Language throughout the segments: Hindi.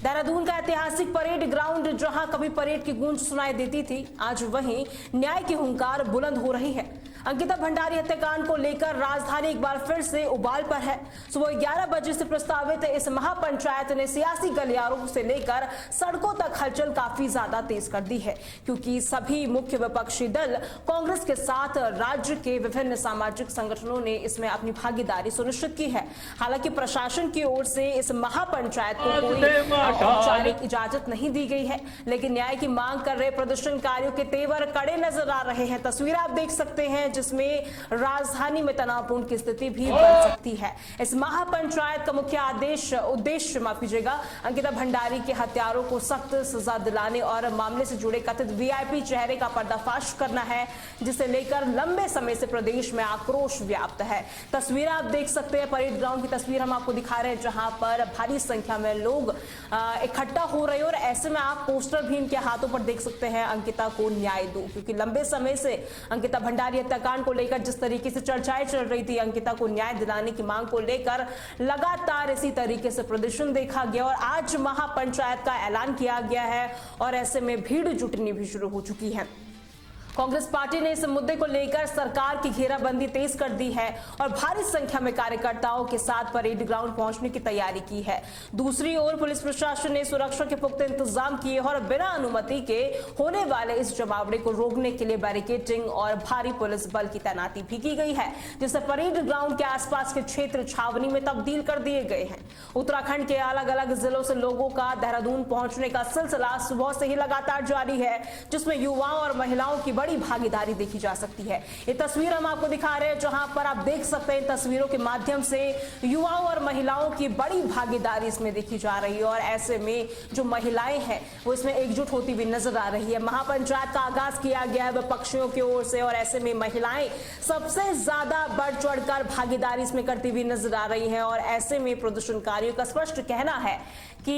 देहरादून का ऐतिहासिक परेड ग्राउंड जहां कभी परेड की गूंज सुनाई देती थी, आज वहीं न्याय की हुंकार बुलंद हो रही है। अंकिता भंडारी हत्याकांड को लेकर राजधानी एक बार फिर से उबाल पर है। सुबह 11 बजे से प्रस्तावित इस महापंचायत ने सियासी गलियारों से लेकर सड़कों तक हलचल काफी ज्यादा तेज कर दी है, क्योंकि सभी मुख्य विपक्षी दल कांग्रेस के साथ राज्य के विभिन्न सामाजिक संगठनों ने इसमें अपनी भागीदारी सुनिश्चित की है। हालांकि प्रशासन की ओर से इस महापंचायत को कोई औपचारिक इजाजत नहीं दी गई है, लेकिन न्याय की मांग कर रहे प्रदर्शनकारियों के तेवर कड़े नजर आ रहे हैं। तस्वीर आप देख सकते हैं जिसमें राजधानी में तनावपूर्ण की स्थिति भी बन सकती है। इस महापंचायत का मुख्य उद्देश्य माफ कीजिएगा, अंकिता भंडारी के हत्यारों को सख्त सजा दिलाने और मामले से जुड़े कथित वीआईपी चेहरे का पर्दाफाश करना है, जिसे लेकर लंबे समय से प्रदेश में आक्रोश व्याप्त है। तस्वीर आप देख सकते हैं, परेड ग्राउंड की तस्वीर हम आपको दिखा रहे हैं, जहां पर भारी संख्या में लोग इकट्ठा हो रहे हैं और ऐसे में आप पोस्टर भी इनके हाथों पर देख सकते हैं, अंकिता को न्याय दो। क्योंकि लंबे समय से अंकिता भंडारी हत्याकांड को लेकर जिस तरीके से चर्चाएं चल रही थी, अंकिता को न्याय दिलाने की मांग को लेकर लगातार इसी तरीके से प्रदर्शन देखा गया और आज महापंचायत का ऐलान किया गया है और ऐसे में भीड़ जुटनी भी शुरू हो चुकी है। कांग्रेस पार्टी ने इस मुद्दे को लेकर सरकार की घेराबंदी तेज कर दी है और भारी संख्या में कार्यकर्ताओं के साथ परेड ग्राउंड पहुंचने की तैयारी की है। दूसरी ओर पुलिस प्रशासन ने सुरक्षा के पुख्ता इंतजाम किए और बिना अनुमति के होने वाले इस जमावड़े को रोकने के लिए बैरिकेडिंग और भारी पुलिस बल की तैनाती भी की गई है, जिससे परेड ग्राउंड के आसपास के क्षेत्र छावनी में तब्दील कर दिए गए हैं। उत्तराखंड के अलग अलग जिलों से लोगों का देहरादून पहुंचने का सिलसिला सुबह से ही लगातार जारी है, जिसमें युवाओं और महिलाओं की बड़ी भागीदारी देखी जा सकती है। ये तस्वीर हम आपको दिखा रहे हैं, जहां पर आप देख सकते हैं तस्वीरों के माध्यम से युवाओं और महिलाओं की बड़ी भागीदारी इसमें देखी जा रही है और ऐसे में जो महिलाएं हैं वो इसमें एकजुट होती हुई नजर आ रही है। महापंचायत का आगाज किया गया है विपक्षियों की ओर से और ऐसे में महिलाएं सबसे ज्यादा बढ़ चढ़कर भागीदारी इसमें करती हुई नजर आ रही हैं और ऐसे में प्रदर्शनकारियों का स्पष्ट कहना है कि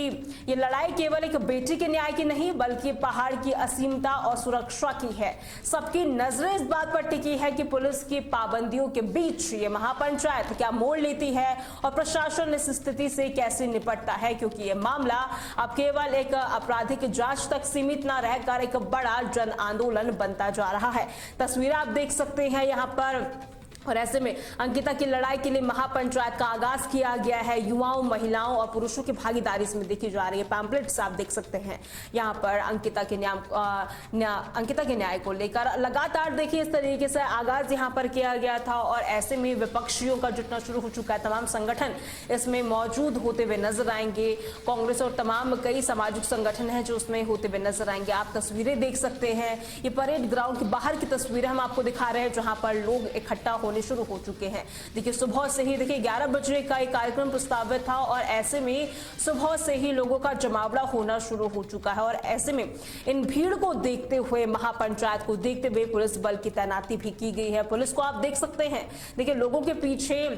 ये लड़ाई केवल एक बेटी के न्याय की नहीं, बल्कि पहाड़ की असीमता और सुरक्षा की है। सबकी नजरें इस बात पर टिकी है कि पुलिस की पाबंदियों के बीच ये महापंचायत क्या मोड़ लेती है और प्रशासन इस स्थिति से कैसे निपटता है, क्योंकि ये मामला अब केवल एक आपराधिक जांच तक सीमित न रहकर एक बड़ा जन आंदोलन बनता जा रहा है। तस्वीर आप देख सकते हैं यहाँ पर और ऐसे में अंकिता की लड़ाई के लिए महापंचायत का आगाज किया गया है। युवाओं, महिलाओं और पुरुषों की भागीदारी इसमें देखी जा रही है। पैम्पलेट्स आप देख सकते हैं यहाँ पर अंकिता के न्याय को लेकर लगातार देखिए इस तरीके से आगाज यहाँ पर किया गया था और ऐसे में विपक्षियों का जुटना शुरू हो चुका है। तमाम संगठन इसमें मौजूद होते हुए नजर आएंगे। कांग्रेस और तमाम कई सामाजिक संगठन है जो उसमें होते हुए नजर आएंगे। आप तस्वीरें देख सकते हैं, ये परेड ग्राउंड के बाहर की तस्वीरें हम आपको दिखा रहे हैं, जहां पर लोग इकट्ठा होने शुरू हो चुके हैं। देखिए सुबह से ही देखिए 11 बजे का एक कार्यक्रम प्रस्तावित था और ऐसे में सुबह से ही लोगों का जमावड़ा होना शुरू हो चुका है और ऐसे में इन भीड़ को देखते हुए, महापंचायत को देखते हुए पुलिस बल की तैनाती भी की गई है। पुलिस को आप देख सकते हैं, देखिए लोगों के पीछे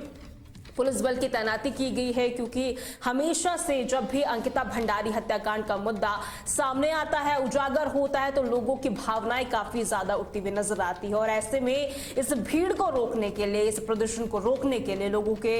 पुलिस बल की तैनाती की गई है, क्योंकि हमेशा से जब भी अंकिता भंडारी हत्याकांड का मुद्दा सामने आता है, उजागर होता है, तो लोगों की भावनाएं काफी ज्यादा उठती हुई नजर आती है और ऐसे में इस भीड़ को रोकने के लिए, इस प्रदर्शन को रोकने के लिए, लोगों के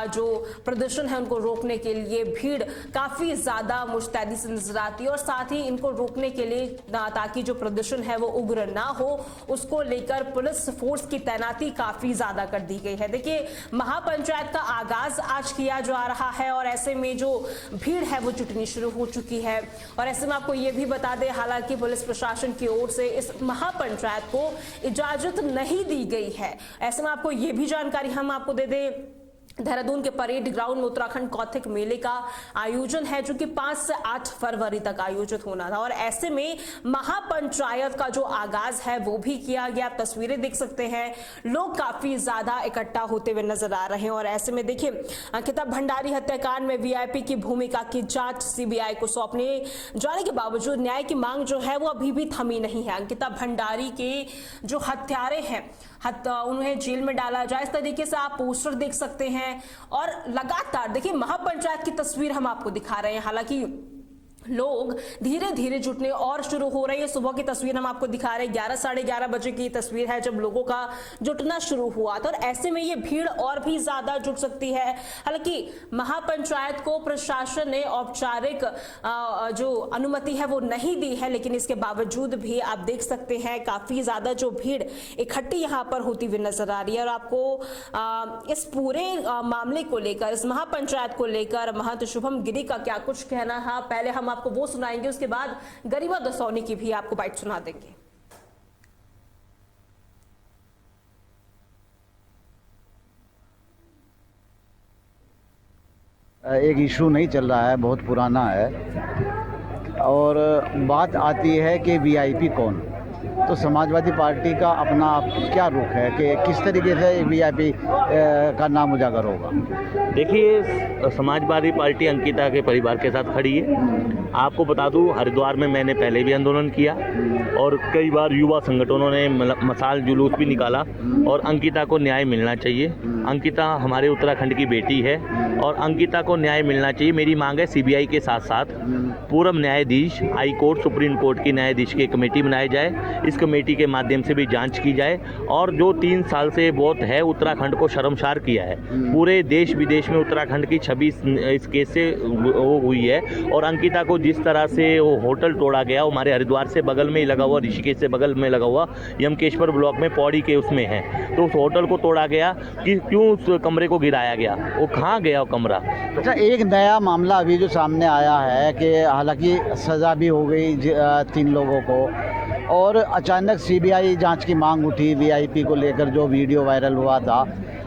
जो प्रदर्शन है उनको रोकने के लिए भीड़ काफी ज्यादा मुस्तैदी से नजर आती है और साथ ही इनको रोकने के लिए ताकि जो प्रदर्शन है वो उग्र ना हो, उसको लेकर पुलिस फोर्स की तैनाती काफी ज्यादा कर दी गई है। देखिए महापंचायत का आगाज आज किया जा रहा है और ऐसे में जो भीड़ है वो जुटनी शुरू हो चुकी है और ऐसे में आपको ये भी बता दें, हालांकि पुलिस प्रशासन की ओर से इस महापंचायत को इजाजत नहीं दी गई है। ऐसे में आपको ये भी जानकारी हम आपको दे दें, देहरादून के परेड ग्राउंड में उत्तराखंड कौथिक मेले का आयोजन है, जो कि 5 से 8 फरवरी तक आयोजित होना था और ऐसे में महापंचायत का जो आगाज है वो भी किया गया। आप तस्वीरें देख सकते हैं, लोग काफी ज्यादा इकट्ठा होते हुए नजर आ रहे हैं और ऐसे में देखिए अंकिता भंडारी हत्याकांड में वीआईपी की भूमिका की जांच सीबीआई को सौंपने जाने के बावजूद न्याय की मांग जो है वो अभी भी थमी नहीं है। अंकिता भंडारी के जो हत्यारे हैं उन्हें जेल में डाला जाए, इस तरीके से आप पोस्टर देख सकते हैं और लगातार देखिए महापंचायत की तस्वीर हम आपको दिखा रहे हैं। हालांकि लोग धीरे धीरे जुटने और शुरू हो रहे हैं। सुबह की तस्वीर हम आपको दिखा रहे हैं, 11 साढ़े 11 बजे की तस्वीर है जब लोगों का जुटना शुरू हुआ था, और ऐसे में ये भीड़ और भी ज्यादा जुट सकती है। हालांकि महापंचायत को प्रशासन ने औपचारिक जो अनुमति है वो नहीं दी है, लेकिन इसके बावजूद भी आप देख सकते हैं काफी ज्यादा जो भीड़ इकट्ठी यहाँ पर होती हुई नजर आ रही है। और आपको इस पूरे मामले को लेकर, इस महापंचायत को लेकर महंत शुभम गिरी का क्या कुछ कहना है, पहले हम आपको वो सुनाएंगे, उसके बाद गरिमा दसौनी की भी आपको बाइट सुना देंगे। एक इशू नहीं चल रहा है, बहुत पुराना है, और बात आती है कि वीआईपी कौन, तो समाजवादी पार्टी का अपना क्या रुख है कि किस तरीके से वीआईपी का नाम उजागर होगा। देखिए, समाजवादी पार्टी अंकिता के परिवार के साथ खड़ी है। आपको बता दूं, हरिद्वार में मैंने पहले भी आंदोलन किया और कई बार युवा संगठनों ने मसाल जुलूस भी निकाला, और अंकिता को न्याय मिलना चाहिए। अंकिता हमारे उत्तराखंड की बेटी है और अंकिता को न्याय मिलना चाहिए। मेरी मांग है सीबीआई के साथ साथ पूर्व न्यायाधीश, हाई कोर्ट, सुप्रीम कोर्ट की न्यायाधीश की कमेटी बनाई जाए। इस कमेटी के माध्यम से भी जांच की जाए, और जो 3 साल से बहुत है उत्तराखंड को शर्मसार किया है, पूरे देश विदेश में उत्तराखंड की छवि इस केस से वो हुई है। और अंकिता को जिस तरह से वो होटल तोड़ा गया, वो हमारे हरिद्वार से बगल में ही लगा हुआ, ऋषिकेश से बगल में लगा हुआ यमकेश्वर ब्लॉक में पौड़ी के उसमें है, तो उस होटल को तोड़ा गया कि क्यों उस कमरे को गिराया गया, वो कहाँ गया वो कमरा। अच्छा, एक नया मामला अभी जो सामने आया है कि हालांकि सज़ा भी हो गई 3 लोगों को, और अचानक सीबीआई जांच की मांग उठी वीआईपी को लेकर, जो वीडियो वायरल हुआ था।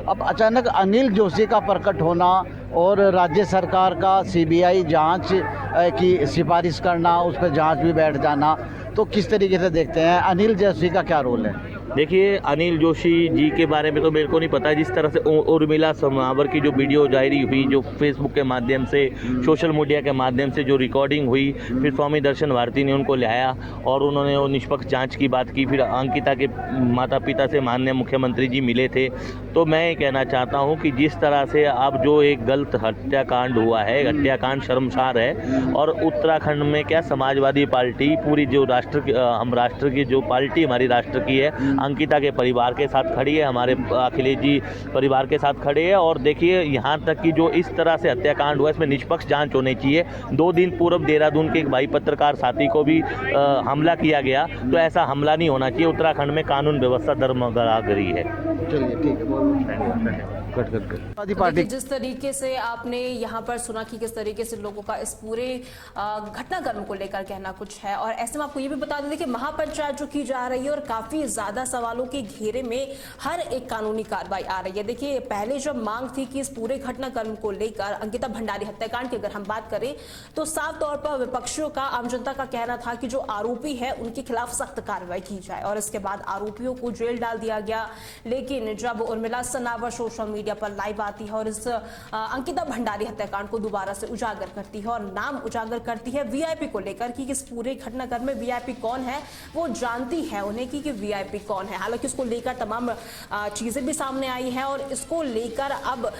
अब अचानक अनिल जोशी का प्रकट होना और राज्य सरकार का सीबीआई जांच की सिफारिश करना, उस पर जांच भी बैठ जाना, तो किस तरीके से देखते हैं, अनिल जोशी का क्या रोल है? देखिए, अनिल जोशी जी के बारे में तो मेरे को नहीं पता। जिस तरह से उर्मिला समावर की जो वीडियो जारी हुई, जो फेसबुक के माध्यम से, सोशल मीडिया के माध्यम से जो रिकॉर्डिंग हुई, फिर स्वामी दर्शन भारती ने उनको लाया और उन्होंने वो निष्पक्ष जांच की बात की, फिर अंकिता के माता पिता से माननीय मुख्यमंत्री जी मिले थे। तो मैं ये कहना चाहता हूँ कि जिस तरह से अब जो एक गलत हत्याकांड हुआ है, हत्याकांड शर्मसार है, और उत्तराखंड में क्या समाजवादी पार्टी पूरी जो हम राष्ट्र की जो पार्टी हमारी राष्ट्र की है, अंकिता के परिवार के साथ खड़ी है, हमारे अखिलेश जी परिवार के साथ खड़े हैं। और देखिए, यहाँ तक कि जो इस तरह से हत्याकांड हुआ, इसमें निष्पक्ष जांच होनी चाहिए। 2 दिन पूर्व देहरादून के एक भाई पत्रकार साथी को भी हमला किया गया, तो ऐसा हमला नहीं होना चाहिए। उत्तराखंड में कानून व्यवस्था धर्मगरी है। चलिए, ठीक है, बहुत पार्टी जिस तरीके से आपने यहाँ पर सुना कि किस तरीके से लोगों का इस पूरे घटनाक्रम को लेकर कहना कुछ है, और ऐसे में आपको ये भी बता दें कि महापंचायत जो की जा रही है और काफी ज्यादा सवालों के घेरे में हर एक कानूनी कार्रवाई आ रही है। देखिए, पहले जब मांग थी कि इस पूरे घटनाक्रम को लेकर अंकिता भंडारी हत्याकांड की अगर हम बात करें तो साफ तौर पर विपक्षियों का, आम जनता का कहना था कि जो आरोपी है उनके खिलाफ सख्त कार्रवाई की जाए, और इसके बाद आरोपियों को जेल डाल दिया गया। लेकिन जब उर्मिला समावर सोशल मीडिया पर लाइव आती है और इस अंकिता भंडारी हत्याकांड को दोबारा से उजागर करती है और नाम उजागर करती है वीआईपी को लेकर कि इस पूरे घटनाक्रम में वीआईपी कौन है, वो जानती है उन्हें कि वीआईपी कौन है। हालांकि उसको लेकर तमाम चीजें भी सामने आई हैं, और इसको लेकर अब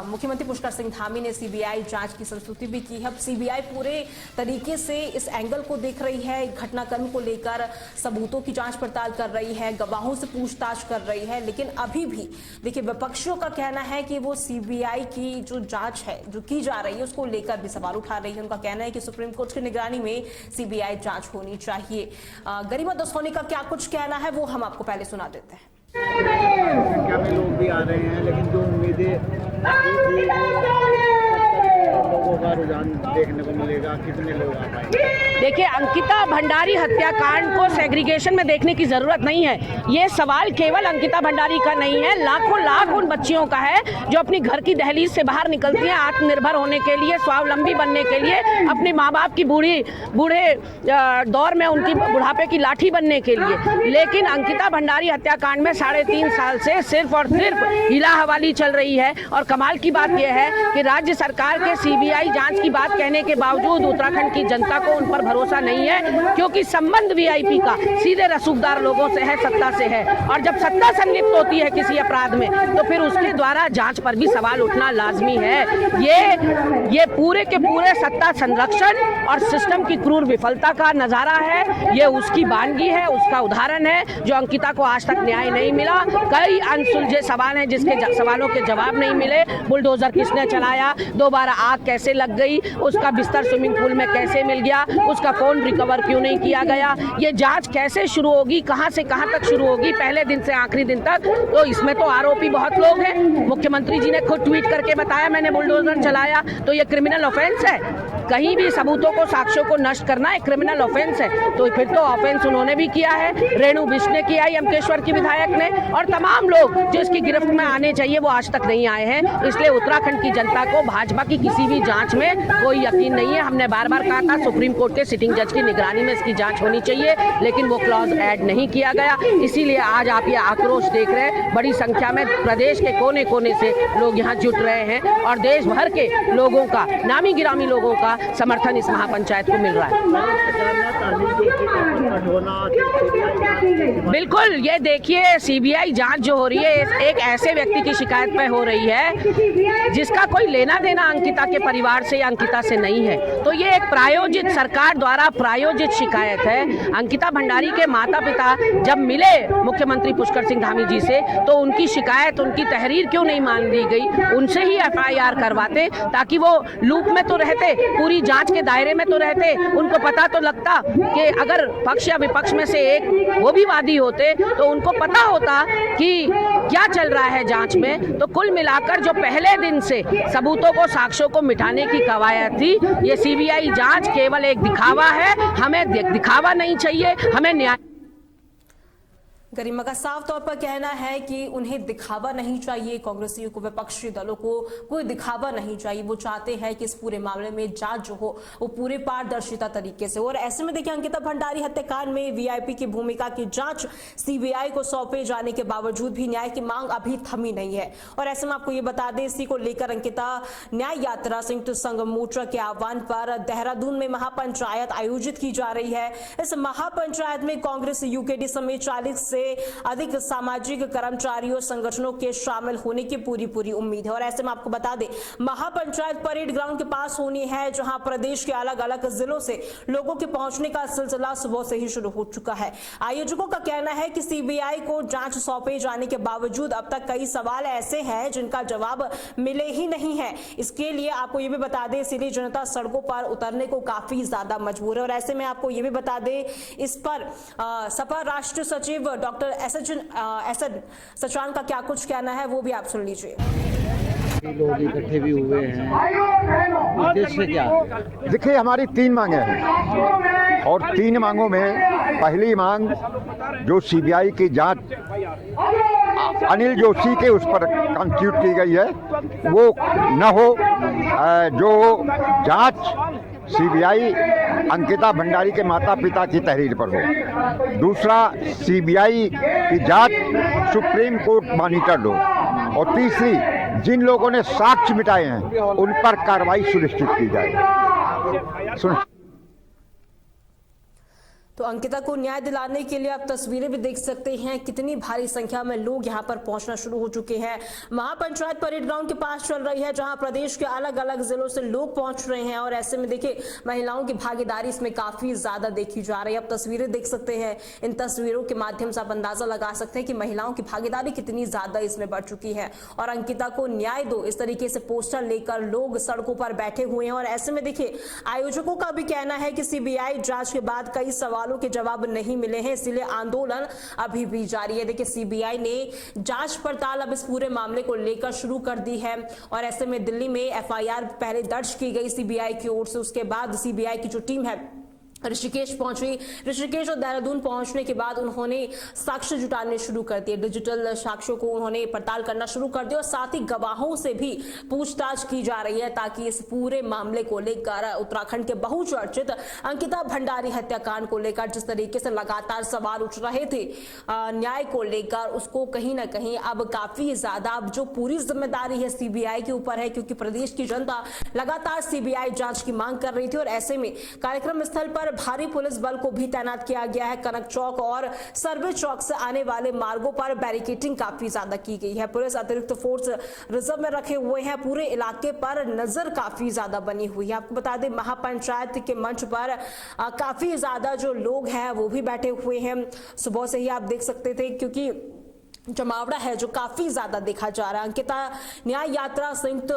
मुख्यमंत्री पुष्कर सिंह धामी ने सीबीआई जांच की संस्तुति भी की है। अब सीबीआई पूरे तरीके से इस एंगल को देख रही है, घटनाक्रम को लेकर सबूतों की जांच पड़ताल कर रही है, गवाहों से पूछताछ कर रही है। लेकिन अभी भी देखिए, विपक्षियों का कहना है कि वो सीबीआई की जो जांच है जो की जा रही है उसको लेकर भी सवाल उठा रही है। उनका कहना है कि सुप्रीम कोर्ट की निगरानी में सीबीआई जांच होनी चाहिए। गरिमा दसौनी का क्या कुछ कहना है वो हम आपको पहले सुना देते हैं। संख्या में लोग भी आ रहे हैं, लेकिन जो उम्मीदें लोगों का रुझान देखने को मिलेगा, कितने लोग आ पाएंगे? देखिए, अंकिता भंडारी हत्याकांड को सेग्रीगेशन में देखने की जरूरत नहीं है। ये सवाल केवल अंकिता भंडारी का नहीं है, लाखों लाख उन बच्चियों का है जो अपनी घर की दहलीज से बाहर निकलती हैं आत्मनिर्भर होने के लिए, स्वावलंबी बनने के लिए, अपने माँ बाप की बूढ़े दौर में उनकी बुढ़ापे की लाठी बनने के लिए। लेकिन अंकिता भंडारी हत्याकांड में 3.5 साल से सिर्फ और सिर्फ हिला हवाली चल रही है। और कमाल की बात यह है कि राज्य सरकार के सीबीआई सीबीआई जांच की बात कहने के बावजूद उत्तराखंड की जनता को उन पर भरोसा नहीं है, क्योंकि संबंध वीआईपी का सीधे रसूखदार लोगों से है, सत्ता से है। और जब सत्ता संलिप्त होती है किसी अपराध में तो फिर उसके द्वारा जांच पर भी सवाल उठना लाजमी है। ये पूरे के पूरे सत्ता संरक्षण और सिस्टम की क्रूर विफलता का नजारा है। ये उसकी वानगी है, उसका उदाहरण है जो अंकिता को आज तक न्याय नहीं मिला। कई अनसुलझे सवाल हैं जिसके सवालों के जवाब नहीं मिले। बुलडोजर किसने चलाया, दोबारा आग कैसे लग गई, उसका बिस्तर स्विमिंग पूल में कैसे मिल गया, उसका फोन रिकवर क्यों नहीं किया गया, ये जांच कैसे शुरू होगी, कहां से कहां तक शुरू होगी, पहले दिन से आखिरी दिन तक। तो इसमें तो आरोपी बहुत लोग हैं। मुख्यमंत्री जी ने खुद ट्वीट करके बताया मैंने बुलडोजर चलाया, तो ये क्रिमिनल ऑफेंस है। कहीं भी सबूतों को, साक्ष्यों को नष्ट करना एक क्रिमिनल ऑफेंस है। तो फिर तो ऑफेंस उन्होंने भी किया है, रेणु बिष्ट ने किया, यमकेश्वर की विधायक ने, और तमाम लोग जो इसकी गिरफ्त में आने चाहिए वो आज तक नहीं आए हैं। इसलिए उत्तराखंड की जनता को भाजपा की किसी भी जांच में कोई यकीन नहीं है। हमने बार बार कहा था सुप्रीम कोर्ट के सिटिंग जज की निगरानी में इसकी जांच होनी चाहिए, लेकिन वो क्लॉज ऐड नहीं किया गया। इसीलिए आज आप ये आक्रोश देख रहे हैं। बड़ी संख्या में प्रदेश के कोने कोने से लोग यहाँ जुट रहे हैं और देश भर के लोगों का, नामी गिरामी लोगों का समर्थन इस महापंचायत को मिल रहा है। बिल्कुल, ये देखिए सीबीआई जांच जो हो रही है एक ऐसे व्यक्ति की शिकायत पे हो रही है जिसका कोई लेना देना अंकिता के परिवार से या अंकिता से नहीं है। तो ये एक प्रायोजित, सरकार द्वारा प्रायोजित शिकायत है। अंकिता भंडारी के माता पिता जब मिले मुख्यमंत्री पुष्कर सिंह धामी जी से तो उनकी शिकायत, उनकी तहरीर क्यों नहीं मान ली गई, उनसे ही एफआईआर करवाते ताकि वो लूप में तो रहते, पूरी जांच के दायरे में तो रहते, उनको पता तो लगता कि अगर पक्ष या विपक्ष में से एक वो भी वादी होते तो उनको पता होता कि क्या चल रहा है जांच में। तो कुल मिलाकर जो पहले दिन से सबूतों को, साक्ष्यों को मिटाने की कवायद थी, ये सीबीआई जांच केवल एक दिखावा है। हमें दिखावा नहीं चाहिए, हमें न्याय। गरिमा का साफ तौर पर कहना है कि उन्हें दिखावा नहीं चाहिए, कांग्रेसियों को, विपक्षी दलों को कोई दिखावा नहीं चाहिए। वो चाहते हैं कि इस पूरे मामले में जांच जो हो वो पूरे पारदर्शिता तरीके से हो। और ऐसे में देखिए अंकिता भंडारी हत्याकांड में वीआईपी की भूमिका की जांच सीबीआई को सौंपे जाने के बावजूद भी न्याय की मांग अभी थमी नहीं है। और ऐसे में आपको ये बता दें, इसी को लेकर अंकिता न्याय यात्रा संयुक्त संघ मोर्चा के आह्वान पर देहरादून में महापंचायत आयोजित की जा रही है। इस महापंचायत में कांग्रेस, यूकेडी समेत 40 से अधिक सामाजिक कर्मचारियों, संगठनों के शामिल होने की पूरी उम्मीद है। और ऐसे में आपको बता दें महापंचायत परेड ग्राउंड के पास होनी है, जहां प्रदेश के अलग अलग जिलों से लोगों के पहुंचने का सिलसिला सुबह से ही शुरू हो चुका है। आयोजकों का कहना है कि सीबीआई को जांच सौंपे जाने के बावजूद अब तक कई सवाल ऐसे हैं जिनका जवाब मिले ही नहीं है। इसके लिए आपको ये भी बता दें, इसीलिए जनता सड़कों पर उतरने को काफी ज्यादा मजबूर है। और ऐसे में आपको ये भी बता दें, इस पर सपा राष्ट्रीय सचिव डॉक्टर एसएन सचान का क्या कुछ कहना है वो भी आप सुन लीजिए। लोग इकट्ठे भी हुए हैं, उद्देश्य क्या? देखिए, हमारी 3 मांगे हैं और 3 मांगों में पहली मांग जो सीबीआई की जांच अनिल जोशी के उस पर कॉन्स्टिट्यूट की गई है वो न हो। जो जांच सीबीआई अंकिता भंडारी के माता पिता की तहरीर पर हो। दूसरा, सीबीआई की जांच सुप्रीम कोर्ट मॉनिटर हो। और तीसरी, जिन लोगों ने साक्ष्य मिटाए हैं उन पर कार्रवाई सुनिश्चित की जाए। तो अंकिता को न्याय दिलाने के लिए आप तस्वीरें भी देख सकते हैं, कितनी भारी संख्या में लोग यहां पर पहुंचना शुरू हो चुके हैं। महापंचायत परेड ग्राउंड के पास चल रही है, जहां प्रदेश के अलग अलग जिलों से लोग पहुंच रहे हैं। और ऐसे में देखिए महिलाओं की भागीदारी इसमें काफी ज्यादा देखी जा रही है। आप तस्वीरें देख सकते हैं, इन तस्वीरों के माध्यम से आप अंदाजा लगा सकते हैं कि महिलाओं की भागीदारी कितनी ज्यादा इसमें बढ़ चुकी है। और अंकिता को न्याय दो, इस तरीके से पोस्टर लेकर लोग सड़कों पर बैठे हुए हैं। और ऐसे में देखिए आयोजकों का भी कहना है कि सीबीआई जांच के बाद कई सवाल के जवाब नहीं मिले हैं, इसलिए आंदोलन अभी भी जारी है। देखिए सीबीआई ने जांच पड़ताल अब इस पूरे मामले को लेकर शुरू कर दी है। और ऐसे में दिल्ली में एफआईआर पहले दर्ज की गई सीबीआई की ओर से, उसके बाद सीबीआई की जो टीम है ऋषिकेश पहुंची। ऋषिकेश और देहरादून पहुंचने के बाद उन्होंने साक्ष्य जुटाने शुरू कर दिए। डिजिटल साक्ष्यों को उन्होंने पड़ताल करना शुरू कर दिया और साथ ही गवाहों से भी पूछताछ की जा रही है ताकि इस पूरे मामले को लेकर उत्तराखंड के बहुचर्चित अंकिता भंडारी हत्याकांड को लेकर जिस तरीके से लगातार सवाल उठ रहे थे न्याय को लेकर, उसको कहीं ना कहीं अब काफी ज्यादा अब जो पूरी जिम्मेदारी है सीबीआई के ऊपर है, क्योंकि प्रदेश की जनता लगातार सीबीआई जांच की मांग कर रही थी। और ऐसे में कार्यक्रम स्थल पर भारी पुलिस बल को भी तैनात किया गया है। कनक चौक और सर्वे चौक से आने वाले मार्गों पर बैरिकेडिंग काफी ज्यादा की गई है। पुलिस अतिरिक्त फोर्स रिजर्व में रखे हुए हैं। पूरे इलाके पर नजर काफी ज्यादा बनी हुई है। आपको बता दें महापंचायत के मंच पर काफी ज्यादा जो लोग हैं वो भी बैठे हुए हैं। सुबह से ही आप देख सकते थे क्योंकि जमावड़ा है जो काफी ज्यादा देखा जा रहा है। अंकिता न्याय यात्रा संयुक्त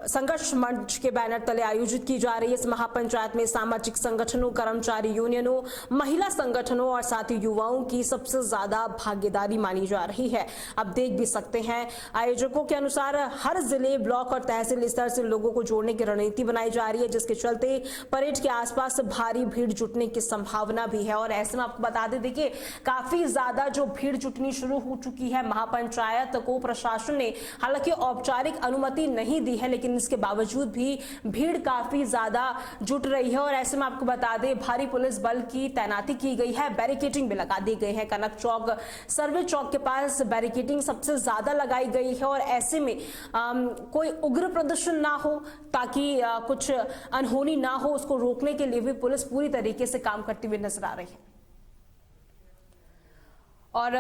संघर्ष मंच के बैनर तले आयोजित की जा रही है। इस महापंचायत में सामाजिक संगठनों, कर्मचारी यूनियनों, महिला संगठनों और साथ ही युवाओं की सबसे ज्यादा भागीदारी मानी जा रही है। अब देख भी सकते हैं आयोजकों के अनुसार हर जिले, ब्लॉक और तहसील स्तर से लोगों को जोड़ने की रणनीति बनाई जा रही है, जिसके चलते परेड के आसपास भारी भीड़ जुटने की संभावना भी है। और ऐसे में आपको बता दें, देखिए काफी ज्यादा जो भीड़ जुटनी शुरू हो चुकी है। महापंचायत को प्रशासन ने हालांकि औपचारिक अनुमति नहीं दी है, लेकिन इसके बावजूद भी भीड़ काफी ज्यादा जुट रही है। और ऐसे में आपको बता दें भारी पुलिस बल की तैनाती की गई है, बैरिकेडिंग भी लगा दी गई है। कनक चौक, सर्वे चौक के पास बैरिकेडिंग सबसे ज्यादा लगाई गई है और ऐसे में कोई उग्र प्रदर्शन ना हो, ताकि कुछ अनहोनी ना हो, उसको रोकने के लिए भी पुलिस पूरी तरीके से काम करती हुई नजर आ रही है। और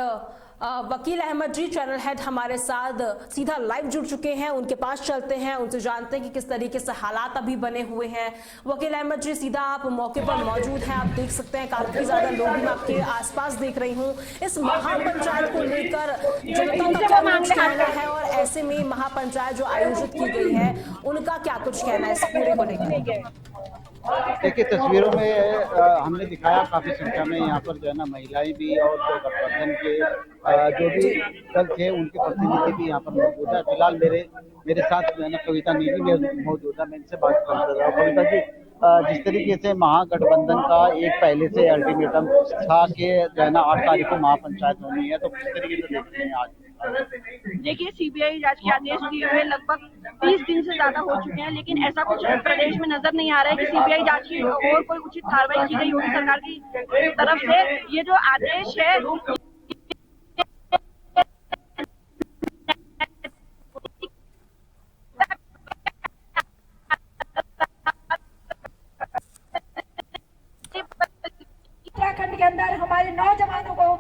वकील अहमद जी चैनल हेड हमारे साथ सीधा लाइव जुड़ चुके हैं, उनके पास चलते हैं, उनसे जानते हैं कि किस तरीके से हालात अभी बने हुए हैं। वकील अहमद जी सीधा आप मौके पर मौजूद हैं, आप देख सकते हैं काफी ज्यादा लोग भी आपके आसपास देख रही हूँ। इस महापंचायत को लेकर जनता का क्या कुछ कहना है और ऐसे में महापंचायत जो आयोजित की गई है उनका क्या कुछ कहना है इस पूरे को लेकर? देखिए तस्वीरों में हमने दिखाया काफी संख्या में यहाँ पर जो है ना महिलाएं भी और जो गठबंधन के जो भी दल थे उनके प्रतिनिधि भी यहाँ पर मौजूद है। फिलहाल मेरे साथ जो है ना कविता नेगी में मौजूद है, मैं इनसे बात कर रहा हूँ। कविता जी, जिस तरीके से महागठबंधन का एक पहले से अल्टीमेटम था कि जो है ना 8 तारीख को महापंचायत होनी है, तो किस तरीके से देखते हैं आज? देखिए सीबीआई जांच के आदेश दिए हुए लगभग 30 दिन से ज्यादा हो चुके हैं, लेकिन ऐसा कुछ प्रदेश में नजर नहीं आ रहा है कि सीबीआई जांच की और कोई उचित कार्रवाई की गई होगी सरकार की तरफ से। ये जो आदेश है उत्तराखंड के अंदर हमारे नौजवानों को।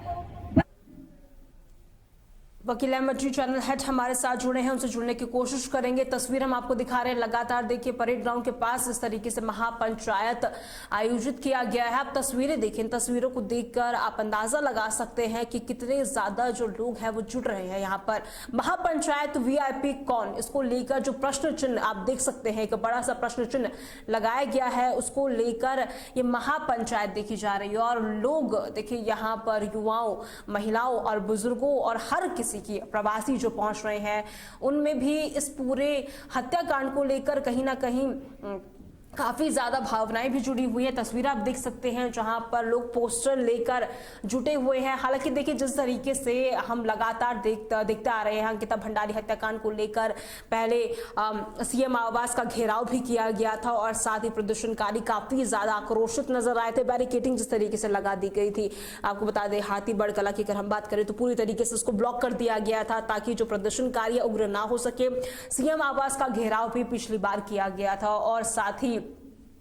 वकील अहमद जी चैनल हेड हमारे साथ जुड़े हैं, उनसे जुड़ने की कोशिश करेंगे। तस्वीर हम आपको दिखा रहे हैं लगातार, देखिए परेड ग्राउंड के पास इस तरीके से महापंचायत आयोजित किया गया है। आप तस्वीरें देखें, इन तस्वीरों को देखकर आप अंदाजा लगा सकते हैं कि कितने ज्यादा जो लोग हैं वो जुड़ रहे हैं यहाँ पर। महापंचायत वीआईपी कौन, इसको लेकर जो प्रश्न चिन्ह आप देख सकते हैं, एक बड़ा सा प्रश्न चिन्ह लगाया गया है, उसको लेकर ये महापंचायत देखी जा रही है। और लोग देखिए यहाँ पर युवाओं, महिलाओं और बुजुर्गों और हर किसी की प्रवासी जो पहुंच रहे हैं उनमें भी इस पूरे हत्याकांड को लेकर कहीं ना कहीं काफी ज्यादा भावनाएं भी जुड़ी हुई हैं। तस्वीर आप देख सकते हैं जहां पर लोग पोस्टर लेकर जुटे हुए हैं। हालांकि देखिए जिस तरीके से हम लगातार देखते आ रहे हैं, अंकिता भंडारी हत्याकांड को लेकर पहले सीएम आवास का घेराव भी किया गया था और साथ ही प्रदर्शनकारी काफी ज्यादा आक्रोशित नजर आए थे। बैरिकेडिंग जिस तरीके से लगा दी गई थी, आपको बता दें हाथीबड़ कला की अगर हम बात करें तो पूरी तरीके से उसको ब्लॉक कर दिया गया था ताकि जो प्रदर्शनकारी उग्र ना हो सके। सीएम आवास का घेराव भी पिछली बार किया गया था और साथ ही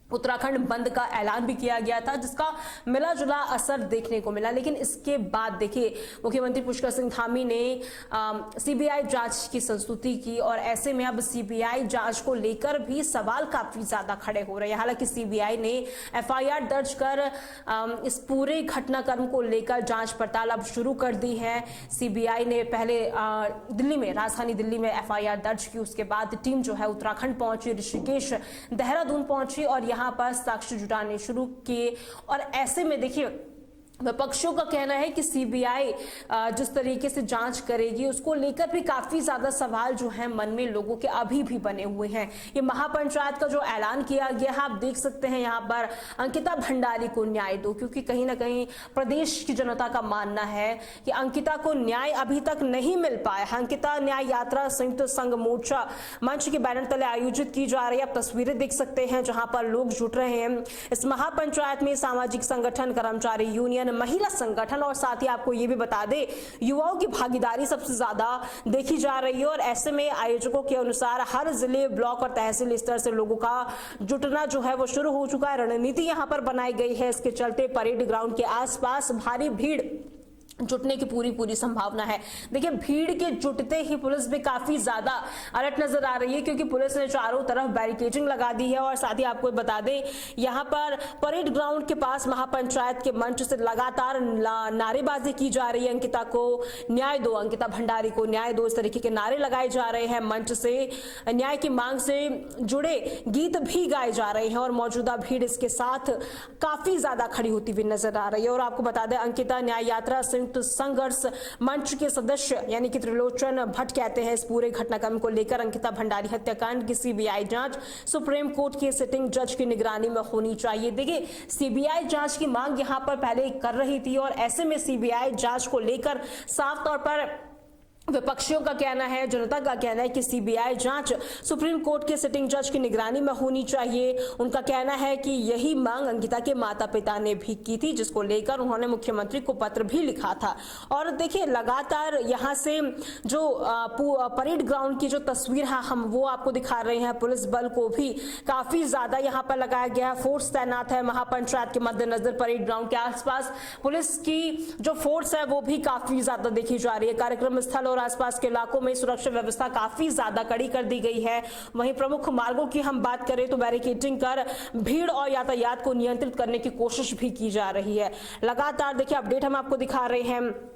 उत्तराखंड बंद का ऐलान भी किया गया था, जिसका मिला जुला असर देखने को मिला। लेकिन इसके बाद देखिए मुख्यमंत्री पुष्कर सिंह धामी ने सीबीआई जांच की संस्तुति की और ऐसे में अब सीबीआई जांच को लेकर भी सवाल काफी ज्यादा खड़े हो रहे हैं। हालांकि सीबीआई ने एफआईआर दर्ज कर इस पूरे घटनाक्रम को लेकर जांच पड़ताल अब शुरू कर दी है। सीबीआई ने पहले दिल्ली में, राजधानी दिल्ली में एफआईआर दर्ज की, उसके बाद टीम जो है उत्तराखंड पहुंची, ऋषिकेश, देहरादून पहुंची और यहाँ पर साक्ष्य जुटाने शुरू किए। और ऐसे में देखिए विपक्षियों का कहना है कि सीबीआई जिस तरीके से जांच करेगी उसको लेकर भी काफी ज्यादा सवाल जो है मन में लोगों के अभी भी बने हुए हैं। ये महापंचायत का जो ऐलान किया गया है, आप देख सकते हैं यहाँ पर अंकिता भंडारी को न्याय दो, क्योंकि कहीं ना कहीं प्रदेश की जनता का मानना है कि अंकिता को न्याय अभी तक नहीं मिल पाया। अंकिता न्याय यात्रा संयुक्त संघ मोर्चा मंच के बैनर तले आयोजित की जा रही है। आप तस्वीरें देख सकते हैं जहां पर लोग जुट रहे हैं। इस महापंचायत में सामाजिक संगठन, कर्मचारी यूनियन, महिला संगठन और साथ ही आपको ये भी बता दें युवाओं की भागीदारी सबसे ज्यादा देखी जा रही है। और ऐसे में आयोजकों के अनुसार हर जिले, ब्लॉक और तहसील स्तर से लोगों का जुटना जो है वो शुरू हो चुका है। रणनीति यहाँ पर बनाई गई है। इसके चलते परेड ग्राउंड के आसपास भारी भीड़ जुटने की पूरी संभावना है। देखिए, भीड़ के जुटते ही पुलिस भी काफी ज्यादा अलर्ट नजर आ रही है, क्योंकि पुलिस ने चारों तरफ बैरिकेडिंग लगा दी है। और साथ ही आपको बता दें यहाँ पर परेड ग्राउंड के पास महापंचायत के मंच से लगातार नारेबाजी की जा रही है। अंकिता को न्याय दो, अंकिता भंडारी को न्याय दो, इस तरीके के नारे लगाए जा रहे हैं। मंच से न्याय की मांग से जुड़े गीत भी गाए जा रहे हैं और मौजूदा भीड़ इसके साथ काफी ज्यादा खड़ी होती हुई नजर आ रही है। और आपको बता दें अंकिता न्याय यात्रा संघर्ष मंच के सदस्य यानी कि त्रिलोचन भट्ट कहते हैं इस पूरे घटनाक्रम को लेकर अंकिता भंडारी हत्याकांड की सीबीआई जांच सुप्रीम कोर्ट के सिटिंग जज की निगरानी में होनी चाहिए। देखिए, सीबीआई जांच की मांग यहां पर पहले कर रही थी और ऐसे में सीबीआई जांच को लेकर साफ तौर पर विपक्षियों का कहना है, जनता का कहना है कि सीबीआई जांच सुप्रीम कोर्ट के सिटिंग जज की निगरानी में होनी चाहिए। उनका कहना है कि यही मांग अंकिता के माता पिता ने भी की थी, जिसको लेकर उन्होंने मुख्यमंत्री को पत्र भी लिखा था। और देखिए, लगातार यहां से जो परेड ग्राउंड की जो तस्वीर है हम वो आपको दिखा रहे हैं। पुलिस बल को भी काफी ज्यादा यहां पर लगाया गया है, फोर्स तैनात है। महापंचायत के मद्देनजर परेड ग्राउंड के आसपास पुलिस की जो फोर्स है वो भी काफी ज्यादा देखी जा रही है। कार्यक्रम स्थल और आसपास के इलाकों में सुरक्षा व्यवस्था काफी ज्यादा कड़ी कर दी गई है। वहीं प्रमुख मार्गों की हम बात करें तो बैरिकेडिंग कर भीड़ और यातायात को नियंत्रित करने की कोशिश भी की जा रही है। लगातार देखिए अपडेट हम आपको दिखा रहे हैं।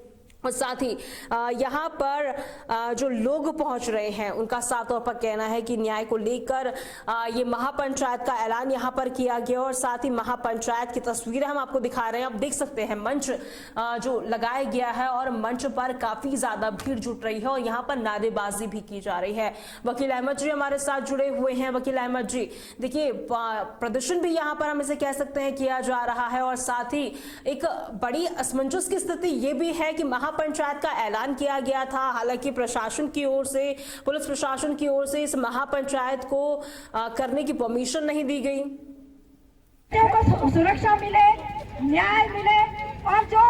और साथ ही यहाँ पर जो लोग पहुंच रहे हैं उनका साफ तौर पर कहना है कि न्याय को लेकर ये महापंचायत का ऐलान यहाँ पर किया गया। और साथ ही महापंचायत की तस्वीरें हम आपको दिखा रहे हैं। आप देख सकते हैं मंच जो लगाया गया है और मंच पर काफी ज्यादा भीड़ जुट रही है और यहाँ पर नारेबाजी भी की जा रही है। वकील अहमद जी हमारे साथ जुड़े हुए हैं। वकील अहमद जी, देखिए प्रदर्शन भी यहाँ पर हम इसे कह सकते हैं किया जा रहा है और साथ ही एक बड़ी असमंजस की स्थिति ये भी है कि महापंचायत का ऐलान किया गया था। हालांकि प्रशासन की ओर से, पुलिस प्रशासन की ओर से इस महापंचायत को करने की परमिशन नहीं दी गई। को सुरक्षा मिले, न्याय मिले और जो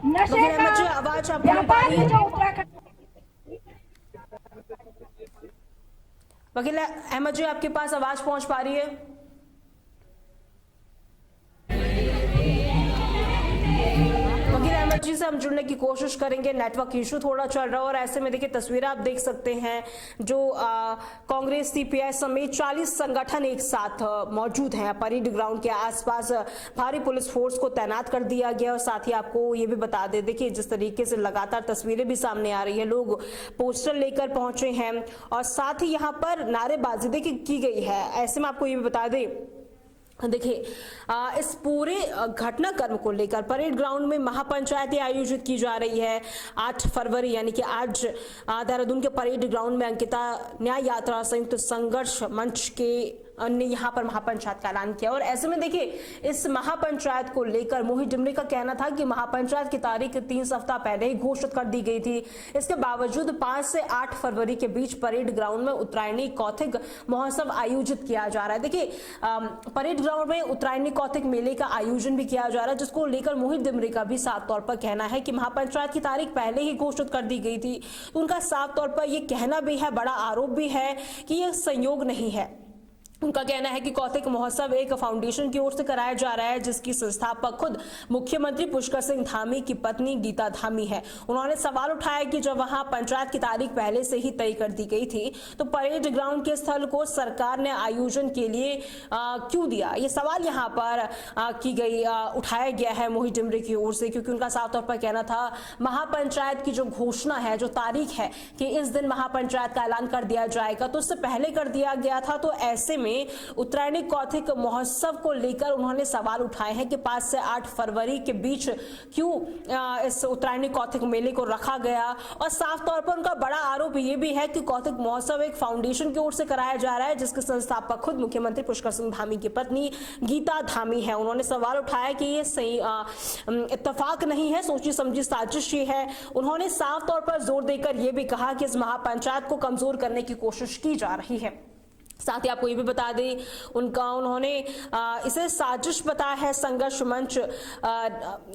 नशे का आवाज व्यापार है जो उत्तराखंड। वकील अहमद जी, आपके पास आवाज पहुंच पा रही है? वकील अहमद जी से हम जुड़ने की कोशिश करेंगे, नेटवर्क इशू थोड़ा चल रहा है। और ऐसे में देखिए तस्वीरें आप देख सकते हैं जो कांग्रेस, सीपीआई समेत 40 संगठन एक साथ मौजूद हैं। परेड ग्राउंड के आसपास भारी पुलिस फोर्स को तैनात कर दिया गया। और साथ ही आपको ये भी बता दें, देखिए जिस तरीके से लगातार तस्वीरें भी सामने आ रही है, लोग पोस्टर लेकर पहुंचे हैं और साथ ही यहाँ पर नारेबाजी देखिए की गई है। ऐसे में आपको ये भी बता दें, देखिए इस पूरे घटनाक्रम को लेकर परेड ग्राउंड में महापंचायतें आयोजित की जा रही है। 8 फरवरी यानी कि आज देहरादून के परेड ग्राउंड में अंकिता न्याय यात्रा संयुक्त संघर्ष मंच के ने यहाँ पर महापंचायत का ऐलान किया। और ऐसे में देखिए इस महापंचायत को लेकर मोहित डिमरी का कहना था कि महापंचायत की तारीख 3 सप्ताह पहले ही घोषित कर दी गई थी। इसके बावजूद 5 से 8 फरवरी के बीच परेड ग्राउंड में उत्तरायणी कौथिक महोत्सव आयोजित किया जा रहा है। देखिए परेड ग्राउंड में उत्तरायणी कौथिक मेले का आयोजन भी किया जा रहा है, जिसको लेकर मोहित डिमरी का भी साफ तौर पर कहना है कि महापंचायत की तारीख पहले ही घोषित कर दी गई थी। उनका साफ तौर पर यह कहना भी है, बड़ा आरोप भी है कि यह संयोग नहीं है। उनका कहना है कि कौथिक महोत्सव एक फाउंडेशन की ओर से कराया जा रहा है, जिसकी संस्थापक खुद मुख्यमंत्री पुष्कर सिंह धामी की पत्नी गीता धामी है। उन्होंने सवाल उठाया कि जब वहां पंचायत की तारीख पहले से ही तय कर दी गई थी तो परेड ग्राउंड के स्थल को सरकार ने आयोजन के लिए क्यों दिया। ये सवाल यहाँ पर उठाया गया है मोहित डिमरी की ओर से, क्योंकि उनका साफ तौर पर कहना था महापंचायत की जो घोषणा है, जो तारीख है कि इस दिन महापंचायत का ऐलान कर दिया जाएगा, तो उससे पहले कर दिया गया था। तो ऐसे में में उत्तरायणी कौथिक महोत्सव को लेकर उन्होंने सवाल उठाए हैं कि 5 से 8 फरवरी के बीच क्यों इस उत्तरायणी कौथिक मेले को रखा गया। और साफ तौर पर उनका बड़ा आरोप ये भी है कि कौथिक महोत्सव एक फाउंडेशन की ओर से कराया जा रहा है, जिसके संस्थापक खुद मुख्यमंत्री पुष्कर सिंह धामी की पत्नी गीता धामी है। उन्होंने सवाल उठाया कि ये सही इत्तेफाक नहीं है, सोची समझी साजिश ये है। उन्होंने साफ तौर पर जोर देकर यह भी कहा कि इस महापंचायत को कमजोर करने की कोशिश की जा रही है। साथ ही आपको ये भी बता दें, उन्होंने इसे साजिश बताया है, संघर्ष मंच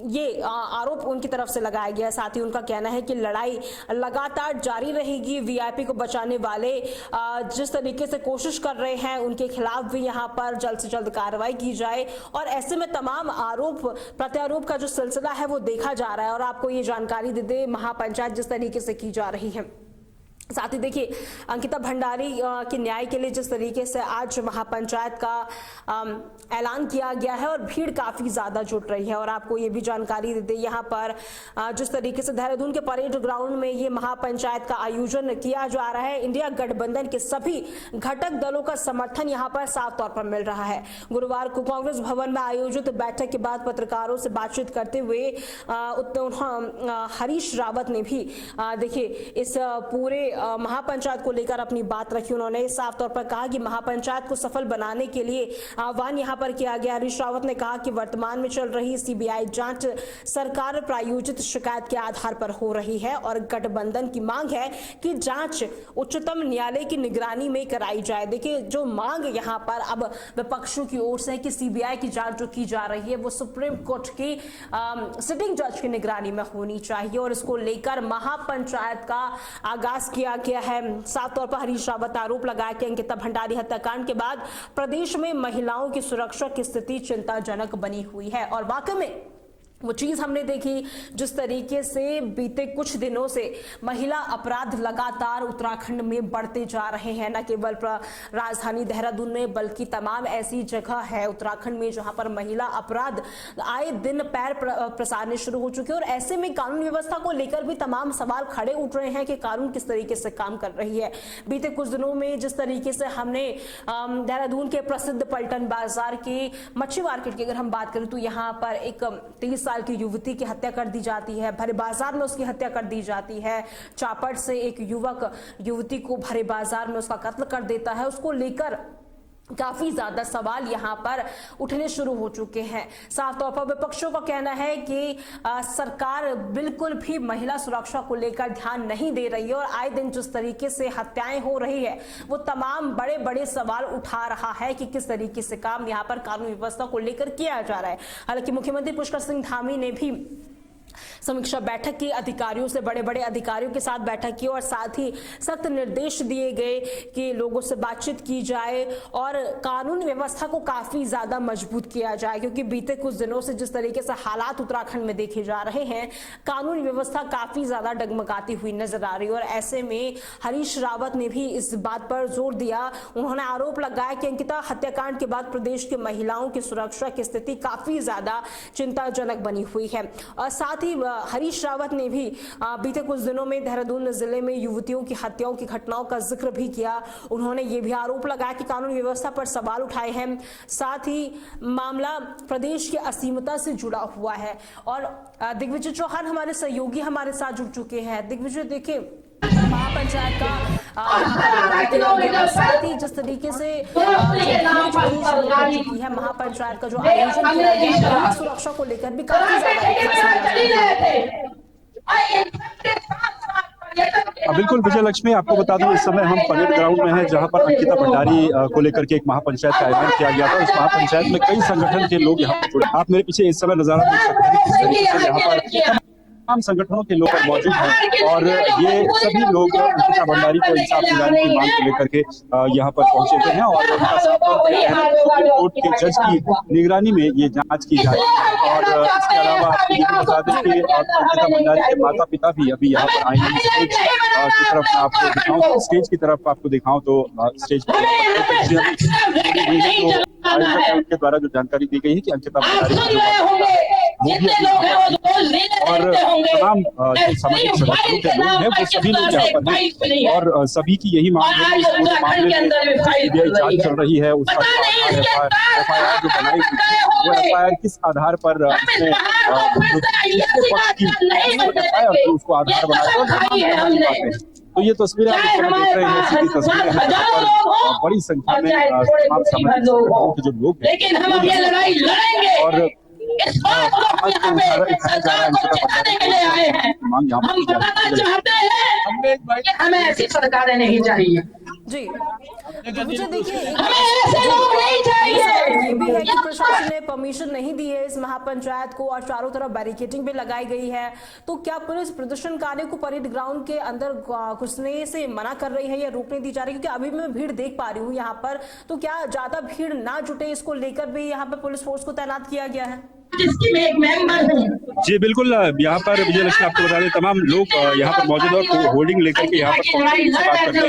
ये आरोप उनकी तरफ से लगाया गया है। साथ ही उनका कहना है कि लड़ाई लगातार जारी रहेगी। वीआईपी को बचाने वाले जिस तरीके से कोशिश कर रहे हैं उनके खिलाफ भी यहाँ पर जल्द से जल्द कार्रवाई की जाए। और ऐसे में तमाम आरोप प्रत्यारोप का जो सिलसिला है वो देखा जा रहा है। और आपको ये जानकारी दे दे, महापंचायत जिस तरीके से की जा रही है, साथ ही देखिए अंकिता भंडारी के न्याय के लिए जिस तरीके से आज महापंचायत का ऐलान किया गया है और भीड़ काफी ज्यादा जुट रही है। और आपको ये भी जानकारी दे दें, यहाँ पर जिस तरीके से देहरादून के परेड ग्राउंड में ये महापंचायत का आयोजन किया जा रहा है, इंडिया गठबंधन के सभी घटक दलों का समर्थन यहाँ पर साफ तौर पर मिल रहा है। गुरुवार को कांग्रेस भवन में आयोजित बैठक के बाद पत्रकारों से बातचीत करते हुए हरीश रावत ने भी देखिए इस पूरे महापंचायत को लेकर अपनी बात रखी। उन्होंने साफ तौर पर कहा कि महापंचायत को सफल बनाने के लिए आह्वान यहां पर किया गया। हरीश रावत ने कहा कि वर्तमान में चल रही सीबीआई जांच सरकार प्रायोजित शिकायत के आधार पर हो रही है और गठबंधन की मांग है कि जांच उच्चतम न्यायालय की निगरानी में कराई जाए। देखिए जो मांग यहां पर अब विपक्षों की ओर से है कि सीबीआई की जांच जो की जा रही है वो सुप्रीम कोर्ट की सिटिंग जज की निगरानी में होनी चाहिए और इसको लेकर महापंचायत का आगाज किया गया है। साफ तौर पर हरीश रावत आरोप लगाया कि अंकिता भंडारी हत्याकांड के बाद प्रदेश में महिलाओं की सुरक्षा की स्थिति चिंताजनक बनी हुई है। और वाकई में वो चीज हमने देखी जिस तरीके से बीते कुछ दिनों से महिला अपराध लगातार उत्तराखंड में बढ़ते जा रहे हैं। न केवल राजधानी देहरादून में बल्कि तमाम ऐसी जगह है उत्तराखंड में जहां पर महिला अपराध आए दिन पैर प्रसारने शुरू हो चुके हैं। और ऐसे में कानून व्यवस्था को लेकर भी तमाम सवाल खड़े उठ रहे हैं कि कानून किस तरीके से काम कर रही है। बीते कुछ दिनों में जिस तरीके से हमने देहरादून के प्रसिद्ध पलटन बाजार के मच्छी मार्केट की अगर हम बात करें तो यहाँ पर एक 30 साल की युवती की हत्या कर दी जाती है, भरे बाजार में उसकी हत्या कर दी जाती है। चापड़ से एक युवक युवती को भरे बाजार में उसका कत्ल कर देता है। उसको लेकर काफी ज्यादा सवाल यहां पर उठने शुरू हो चुके हैं। साफ तौर पर विपक्षों का कहना है कि सरकार बिल्कुल भी महिला सुरक्षा को लेकर ध्यान नहीं दे रही है और आए दिन जिस तरीके से हत्याएं हो रही है वो तमाम बड़े बड़े सवाल उठा रहा है कि किस तरीके से काम यहां पर कानून व्यवस्था को लेकर किया जा रहा है। हालांकि मुख्यमंत्री पुष्कर सिंह धामी ने भी समीक्षा बैठक की, अधिकारियों से बड़े बड़े अधिकारियों के साथ बैठक की और साथ ही सख्त निर्देश दिए गए कि लोगों से बातचीत की जाए और कानून व्यवस्था को काफी ज्यादा मजबूत किया जाए। क्योंकि बीते कुछ दिनों से जिस तरीके से हालात उत्तराखंड में देखे जा रहे हैं, कानून व्यवस्था काफी ज्यादा डगमगाती हुई नजर आ रही है। और ऐसे में हरीश रावत ने भी इस बात पर जोर दिया। उन्होंने आरोप लगाया कि अंकिता हत्याकांड के बाद प्रदेश की महिलाओं की सुरक्षा की स्थिति काफी ज्यादा चिंताजनक बनी हुई है। और साथ ही हरीश रावत ने भी बीते कुछ दिनों में देहरादून जिले में युवतियों की हत्याओं की घटनाओं का जिक्र भी किया। उन्होंने ये भी आरोप लगाया कि कानून व्यवस्था पर सवाल उठाए हैं। साथ ही मामला प्रदेश की असीमता से जुड़ा हुआ है। और दिग्विजय चौहान हमारे सहयोगी हमारे साथ जुड़ चुके हैं। दिग्विजय, देखिए महापंचायत का साथ ही जिस तरीके से है महापंचायत का जो आयोजन किया गया सुरक्षा को लेकर भी काफी बिल्कुल विजय लक्ष्मी, आपको बता दूं इस समय हम परेड ग्राउंड में हैं जहां पर अंकिता भंडारी को लेकर के एक महापंचायत का आयोजन किया गया था। इस महापंचायत में कई संगठन के लोग यहाँ पर जुड़े। आप मेरे पीछे इस समय नजारा देख सकते हैं किस तरीके से यहाँ पर तमाम संगठनों के लोग मौजूद हैं और ये सभी लोग अंकिता भंडारी को इंसाफ दिलाने की मांग को लेकर के यहाँ पर पहुंचे हुए हैं और उनका साफ तौर पर कहना है सुप्रीम कोर्ट के जज की निगरानी में ये जांच की जाए। और इसके अलावा आपको ये भी बता दें कि अंकिता भंडारी के माता पिता भी अभी यहाँ पर आए हैं। स्टेज की तरफ मैं आपको दिखाऊं, स्टेज की तरफ आपको दिखाऊं तो स्टेज के द्वारा जो जानकारी दी गई है कि अंकिता भंडारी मोदी और तमाम जो सामाजिक संगठनों के लोग हैं वो सभी लोग यहाँ पर हैं और सभी की यही मांग है कि इस पूरे मामले में सीबीआई जांच चल रही है, उसका एफआईआर जो बनाई गई वो एफआईआर किस आधार पर उसको आधार बनाया। तो ये तस्वीरें आप इस समय देख रहे हैं, ऐसी तस्वीरें हैं जहाँ पर बड़ी संख्या में तमाम सामाजिक संगठनों के जो लोग हैं और आज को उठाया जा रहा है मांग यहाँ पर हमें ऐसी सरकारें नहीं चाहिए जी। मुझे देखिए ये भी है कि प्रशासन ने परमिशन नहीं दी है इस महापंचायत को और चारों तरफ बैरिकेडिंग भी लगाई गई है, तो क्या पुलिस प्रदर्शनकारियों को परेड ग्राउंड के अंदर घुसने से मना कर रही है या रोकने दी जा रही है? क्योंकि अभी मैं भीड़ देख पा रही हूँ यहाँ पर, तो क्या ज्यादा भीड़ ना जुटे इसको लेकर भी यहाँ पर पुलिस फोर्स को तैनात किया गया है? जिसकी मैं एक मेंबर हूँ। जी बिल्कुल, यहाँ पर विजयलक्ष्मी आपको बता दें तमाम लोग यहाँ पर मौजूद और होर्डिंग लेकर के यहाँ पर से बात करते हैं।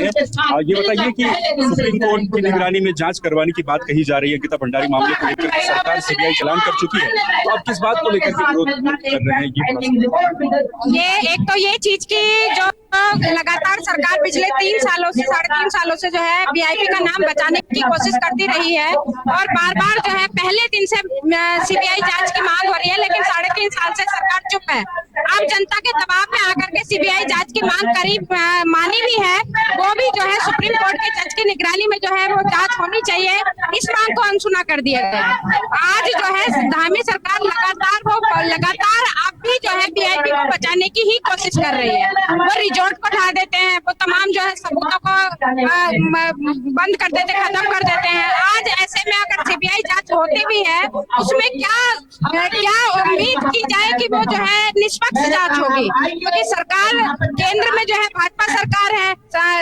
ये बताइए कि सुप्रीम कोर्ट की निगरानी में जांच करवाने की बात कही जा रही है अंकिता भंडारी मामले को लेकर सरकार सीबीआई चलान कर चुकी है, तो अब किस बात को लेकर के विरोध कर रहे हैं? ये एक तो ये चीज की जो लगातार सरकार पिछले 3 सालों से 3.5 सालों से जो है वीआईपी का नाम बचाने की कोशिश करती रही है और बार बार जो है पहले दिन से सीबीआई जांच की मांग हो रही है, लेकिन 3.5 साल से सरकार चुप है। अब जनता के दबाव में आकर के सीबीआई जांच की मांग मानी भी है, वो भी जो है सुप्रीम कोर्ट के जज की निगरानी में जो है वो जांच होनी चाहिए, इस मांग को अनसुना कर दिया गया। आज जो है धामी सरकार लगातार अब भी जो है वीआईपी को बचाने की ही कोशिश कर रही है। वो रिजॉर्ट को ढा देते हैं, वो तमाम जो है सबूतों को बंद कर देते, खत्म कर देते हैं। आज ऐसे में अगर सीबीआई जांच होती भी है, उसमें क्या उम्मीद की जाए कि वो जो है निष्पक्ष जांच होगी, क्योंकि सरकार केंद्र में जो है भाजपा सरकार है,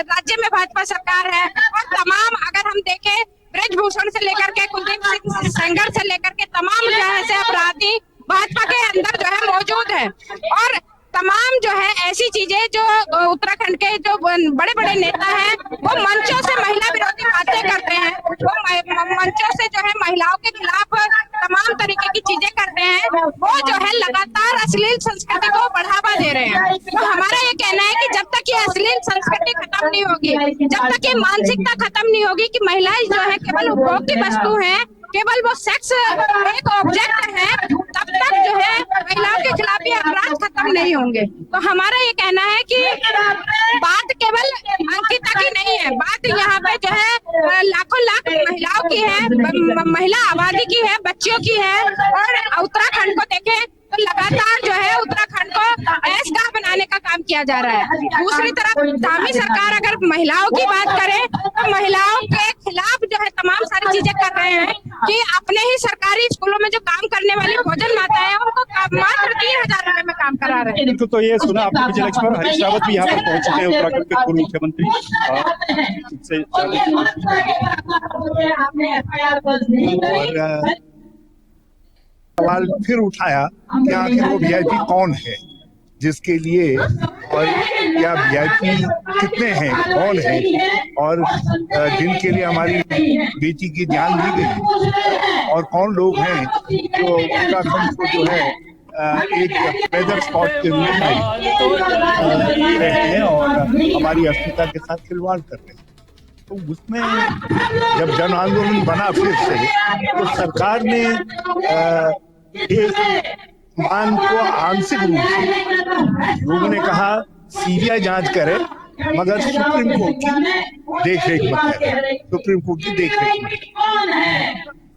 राज्य में भाजपा सरकार है और तमाम अगर हम देखें ब्रजभूषण से लेकर के कुलदीप सिंह सेंगर से लेकर के तमाम जो है ऐसे अपराधी भाजपा के अंदर जो है मौजूद है और तमाम जो है ऐसी चीजें जो उत्तराखंड के जो बड़े बड़े नेता हैं वो मंचों से महिला विरोधी बातें करते हैं, वो मंचों से जो है महिलाओं के खिलाफ तमाम तरीके की चीजें करते हैं, वो जो है लगातार अश्लील संस्कृति को बढ़ावा दे रहे हैं। तो हमारा ये कहना है कि जब तक ये अश्लील संस्कृति खत्म नहीं होगी, जब तक ये मानसिकता खत्म नहीं होगी कि महिलाएं जो है केवल उपभोग की वस्तु है, केवल वो सेक्स एक ऑब्जेक्ट है, तब तक जो है महिलाओं के खिलाफ ये अपराध खत्म नहीं होंगे। तो हमारा ये कहना है कि बात केवल अंकिता की नहीं है, बात यहाँ पे जो है लाखों लाख महिलाओं की है, महिला आबादी की है, बच्चियों की है। और उत्तराखंड को देखें तो लगातार जो है उत्तराखंड को ऐशगाह बनाने का काम किया जा रहा है। दूसरी तरफ धामी सरकार अगर महिलाओं की बात करे तो महिलाओं के खिलाफ जो है तमाम सारी चीजें कर रहे हैं कि अपने ही सरकारी स्कूलों में जो काम करने वाली भोजन माता है उनको मात्र 3,000 रुपए में काम करा रहे हैं। तो ये सुना आपने विजयलक्ष्मी और हरीश रावत भी यहाँ पर पहुंच चुके हैं, उत्तराखंड के पूर्व मुख्यमंत्री सवाल फिर उठाया कि आखिर वो वीआईपी कौन है जिसके लिए, और क्या वीआईपी कितने हैं, कौन है, और जिनके लिए हमारी बेटी की जान ली गई, और कौन लोग हैं जो उत्तराखंड को जो है एक वेदर स्पॉट के रूप में रहे हैं और हमारी अस्मिता के साथ खिलवाड़ कर रहे हैं। तो उसमें जब जन आंदोलन बना फिर से, तो सरकार ने एक मांग को आंशिक रूप से, लोगों ने कहा सीबीआई जांच करे मगर सुप्रीम कोर्ट की देखरेख में करे, सुप्रीम कोर्ट की देखरेख में।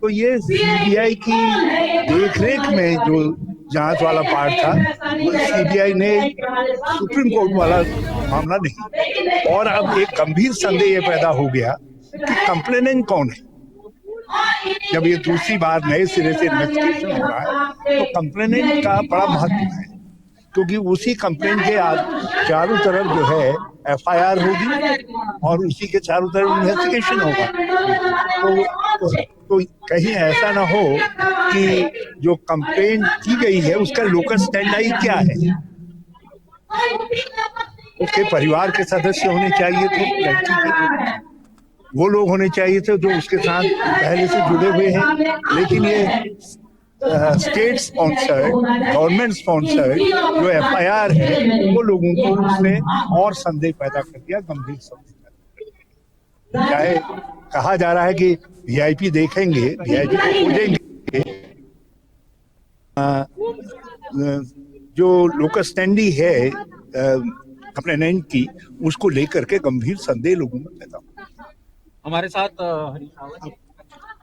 तो ये सीबीआई की देखरेख में जो जांच वाला पार्ट था, सीबीआई ने सुप्रीम कोर्ट वाला मामला नहीं। और अब एक गंभीर संदेह ये पैदा हो गया कि कंप्लेनेंट कौन है। जब ये दूसरी बार नए सिरे से इन्वेस्टिगेशन हो रहा है तो कंप्लेनेंट का बड़ा महत्व है, क्योंकि उसी कंप्लेंट के चारों तरफ जो है एफआईआर होगी और उसी के चारों तरफ इन्वेस्टिगेशन होगा। तो कहीं ऐसा ना हो कि जो कंप्लेंट की गई है उसका लोकल स्टैंडर्ड क्या है। उसके परिवार के सदस्य होने चाहिए थे, लड़की के वो लोग होने चाहिए थे जो उसके साथ पहले से जुड़े हुए हैं, लेकिन ये स्टेट स्पॉन्सर्ड, गवर्नमेंट स्पॉन्सर्ड जो FIR है वो लोगों को उसने और संदेह पैदा कर दिया, गंभीर संदेह। चाहे कहा जा रहा है कि VIP देखेंगे, VIP को खोजेंगे, जो लोकस स्टैंडी है कंप्लेनेंट की, उसको लेकर के गंभीर संदेह लोगों में पैदा हुआ। हमारे साथ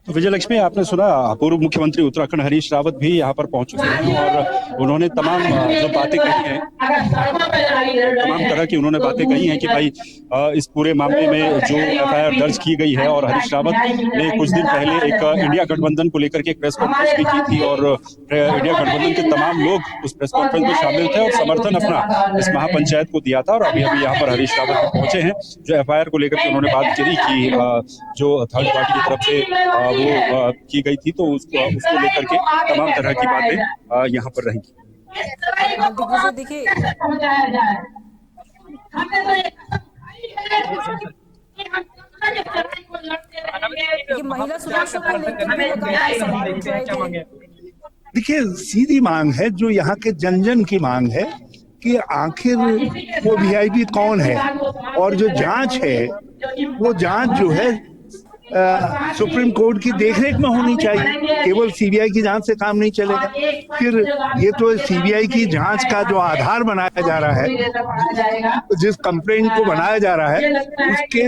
विजय लक्ष्मी, आपने सुना पूर्व मुख्यमंत्री उत्तराखंड हरीश रावत भी यहाँ पर पहुंच चुके हैं और उन्होंने तमाम जो बातें कही हैं, तमाम तरह की उन्होंने बातें कही हैं कि भाई इस पूरे मामले में जो FIR दर्ज की गई है। और हरीश रावत ने कुछ दिन पहले एक इंडिया गठबंधन को लेकर के एक प्रेस कॉन्फ्रेंस भी की थी और इंडिया गठबंधन के तमाम लोग उस प्रेस कॉन्फ्रेंस में शामिल थे और समर्थन अपना इस महापंचायत को दिया था। और अभी अभी यहाँ पर हरीश रावत पहुंचे हैं, जो FIR को लेकर के उन्होंने बात करी कि जो थर्ड पार्टी की तरफ से वो की गई थी, तो उसको लेकर के तमाम तरह की बातें यहाँ पर रहेंगी। देखिए ये महिला सुरक्षा को लेकर सवाल उठ रहे थे। देखिए, सीधी मांग है जो यहाँ के जन जन की मांग है कि आखिर वो VIP कौन है, और जो जांच है वो जांच जो है सुप्रीम कोर्ट की देखरेख में होनी चाहिए। केवल CBI की जांच से काम नहीं चलेगा। फिर ये तो CBI की जांच का जो आधार बनाया जा रहा है, जिस कंप्लेंट को बनाया जा रहा है, उसके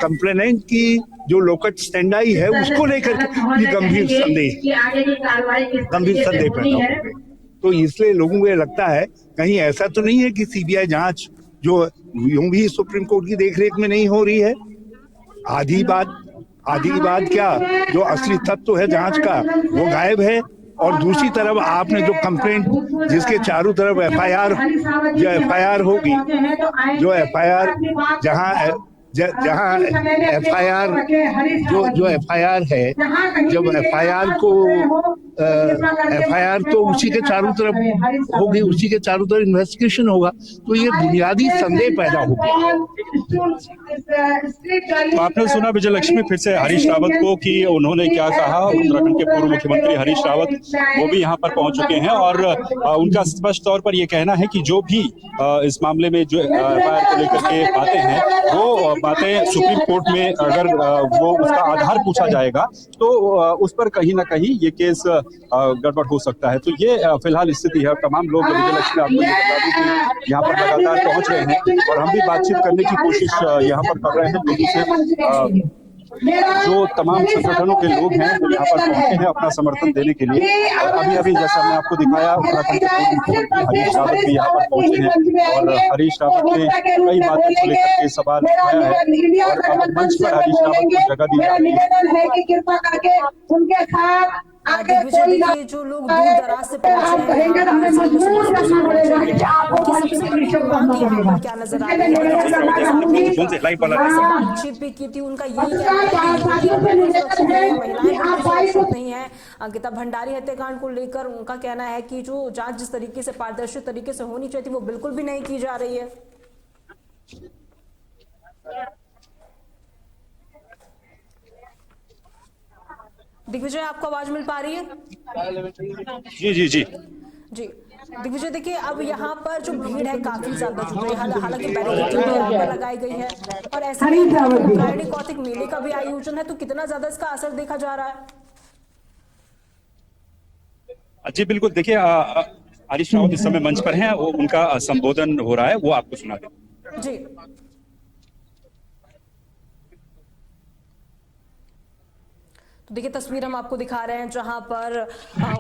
कंप्लेनेंट की जो लोकट स्टैंडाई है उसको लेकर भी गंभीर संदेह पैदा हो। तो इसलिए लोगों को ये लगता है कहीं ऐसा तो नहीं है कि CBI जांच जो यूं भी सुप्रीम कोर्ट की देखरेख में नहीं हो रही है। आधी बात क्या, जो असली तत्व है जांच का वो गायब है। और दूसरी तरफ आपने जो कंप्लेंट, जिसके चारों तरफ FIR होगी, जो FIR जहां FIR जो FIR है, जब FIR तो उसी के चारों तरफ होगी, उसी के चारों तरफ इन्वेस्टिगेशन होगा, तो ये बुनियादी संदेह पैदा होगा। तो आपने सुना विजय लक्ष्मी फिर से हरीश रावत को कि उन्होंने क्या कहा। उत्तराखंड के पूर्व मुख्यमंत्री हरीश रावत वो भी यहाँ पर पहुंच चुके हैं और उनका स्पष्ट तौर पर ये कहना है कि जो भी इस मामले में जो FIR को लेकर के बातें हैं, वो बातें सुप्रीम कोर्ट में अगर वो उसका आधार पूछा जाएगा तो उस पर कहीं ना कहीं ये केस गड़बड़ हो सकता है। तो ये फिलहाल स्थिति है। तमाम लोग विजय लक्ष्मी आपको ये बता दूं कि यहाँ पर लगातार पहुंच रहे हैं और हम भी बातचीत करने की कोशिश यहाँ पर कर रहे हैं लोगों से। जो तमाम संगठनों के लोग हैं वो यहाँ पर पहुंचे हैं अपना समर्थन देने के लिए। और अभी अभी जैसा मैं आपको दिखाया, उत्तराखंड के पूर्व मुख्यमंत्री हरीश रावत भी यहाँ पर पहुंचे हैं और हरीश रावत ने कई बातों को लेकर के सवाल उठाया है और अब मंच पर हरीश रावत को जगह दी जा रही है। देखिए, जो लोग दूर दराज से पहुंचे हैं, क्या नजर आ रही है, उनका नहीं है। अंकिता भंडारी हत्याकांड को लेकर उनका कहना है कि जो जांच जिस तरीके से पारदर्शी तरीके से होनी चाहिए थी वो बिल्कुल भी नहीं की जा रही है। दिग्विजय, आपको आवाज मिल पा रही है? जी। दिग्विजय, देखिए अब यहाँ पर जो भीड़ है काफी ज्यादा जुट रही है, हालांकि बैरिकेड लगाई गई है और ऐसे में कौतिक मेले का भी आयोजन है, तो कितना ज्यादा इसका असर देखा जा रहा है? जी बिल्कुल, देखिए हरीश रावत इस समय मंच पर हैं, वो उनका संबोधन हो रहा है, वो आपको सुना दें। जी तो देखिए, तस्वीर हम आपको दिखा रहे हैं जहां पर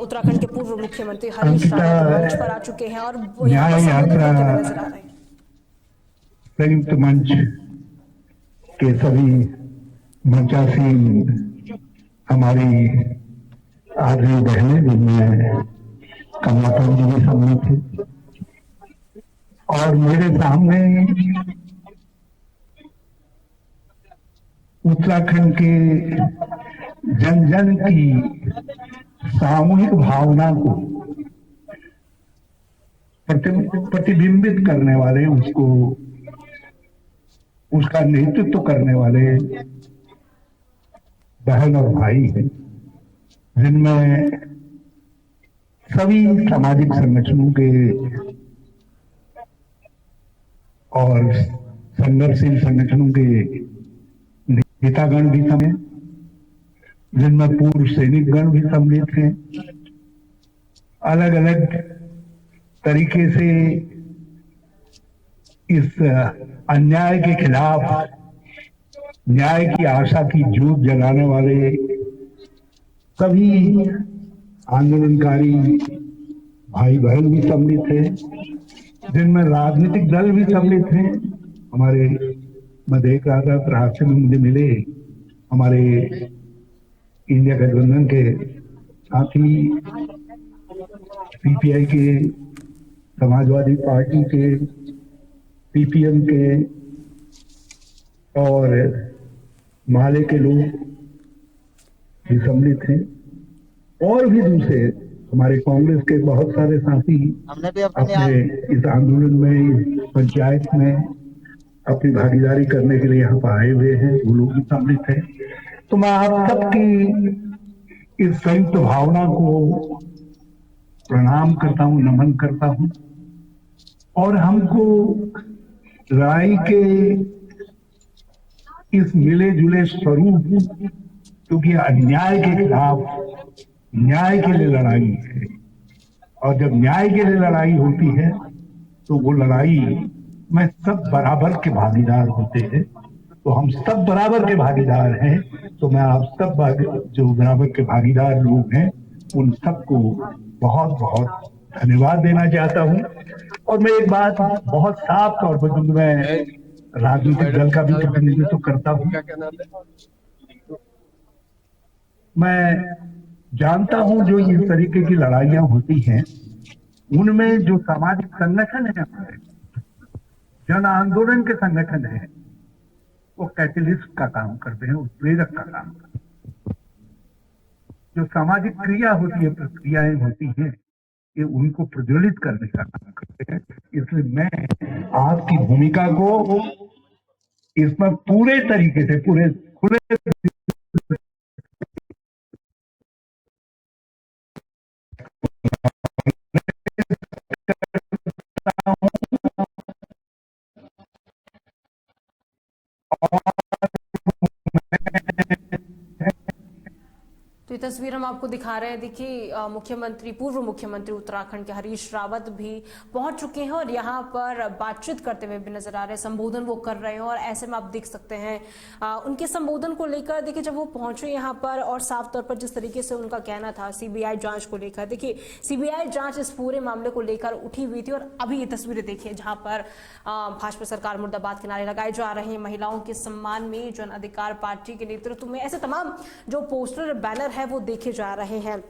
उत्तराखंड के पूर्व मुख्यमंत्री हरीश रावत मंच पर आ चुके हैं और न्याय यात्रा संयुक्त मंच के सभी मंचासीन हमारी आदरणीय बहनें, जिनमें कमलापन जी भी सम्मिलित थे, और मेरे सामने उत्तराखंड के जन जन की सामूहिक भावना को प्रतिबिंबित करने वाले, उसका नेतृत्व करने वाले बहन और भाई हैं, जिनमें सभी सामाजिक संगठनों के और संघर्षशील संगठनों के नेतागण भी सम्मिलित, जिनमें पूर्व सैनिकगण भी सम्मिलित हैं। अलग अलग तरीके से इस अन्याय के खिलाफ न्याय की आशा की ज्योत जलाने वाले सभी आंदोलनकारी भाई बहन भी सम्मिलित हैं, जिनमें राजनीतिक दल भी सम्मिलित हैं। हमारे मैं देख रहा था रास्ते में मुझे मिले हमारे इंडिया गठबंधन के साथी, सीपीआई के, समाजवादी पार्टी के, सीपीएम के और माले के लोग भी सम्मिलित हैं, और भी दूसरे हमारे कांग्रेस के बहुत सारे साथी अपने इस आंदोलन में, इस पंचायत में अपनी भागीदारी करने के लिए यहाँ पर आए हुए हैं, वो लोग भी सम्मिलित हैं। तो मैं आप सबकी इस संयुक्त भावना को प्रणाम करता हूँ, नमन करता हूँ। और हमको लड़ाई के इस मिले जुले स्वरूप, क्योंकि अन्याय के खिलाफ न्याय के लिए लड़ाई है, और जब न्याय के लिए लड़ाई होती है तो वो लड़ाई में सब बराबर के भागीदार होते हैं। तो हम सब बराबर के भागीदार हैं, तो मैं आप सब जो बराबर के भागीदार लोग हैं उन सबको बहुत बहुत धन्यवाद देना चाहता हूं। और मैं एक बात बहुत साफ तौर पर, क्योंकि मैं राजनीतिक दल का भी प्रतिनिधित्व करता हूं, मैं जानता हूं जो इस तरीके की लड़ाइयां होती हैं उनमें जो सामाजिक संगठन है, हमारे जन आंदोलन के संगठन है, वो कैटलिस्ट का काम करते हैं, वो प्रेरक का काम करते हैं। जो सामाजिक क्रिया होती है, प्रक्रियाएं होती हैं, ये उनको प्रज्वलित करने का काम करते हैं। इसलिए मैं आपकी भूमिका को इसमें पूरे तरीके से, पूरे खुले तो ये तस्वीर हम आपको दिखा रहे हैं। देखिए, मुख्यमंत्री, पूर्व मुख्यमंत्री उत्तराखंड के हरीश रावत भी पहुंच चुके हैं और यहाँ पर बातचीत करते हुए भी नजर आ रहे हैं, संबोधन वो कर रहे हैं। और ऐसे में आप देख सकते हैं उनके संबोधन को लेकर, देखिए जब वो पहुंचे यहाँ पर और साफ तौर पर जिस तरीके से उनका कहना था सीबीआई जांच को लेकर, देखिए सीबीआई जांच इस पूरे मामले को लेकर उठी हुई थी। और अभी ये तस्वीरें देखिए जहां पर भाजपा सरकार मुर्दाबाद के नारे लगाए जा रहे हैं, महिलाओं के सम्मान में जन अधिकार पार्टी के नेतृत्व में ऐसे तमाम जो पोस्टर बैनर है वो देखे जा रहे हैं।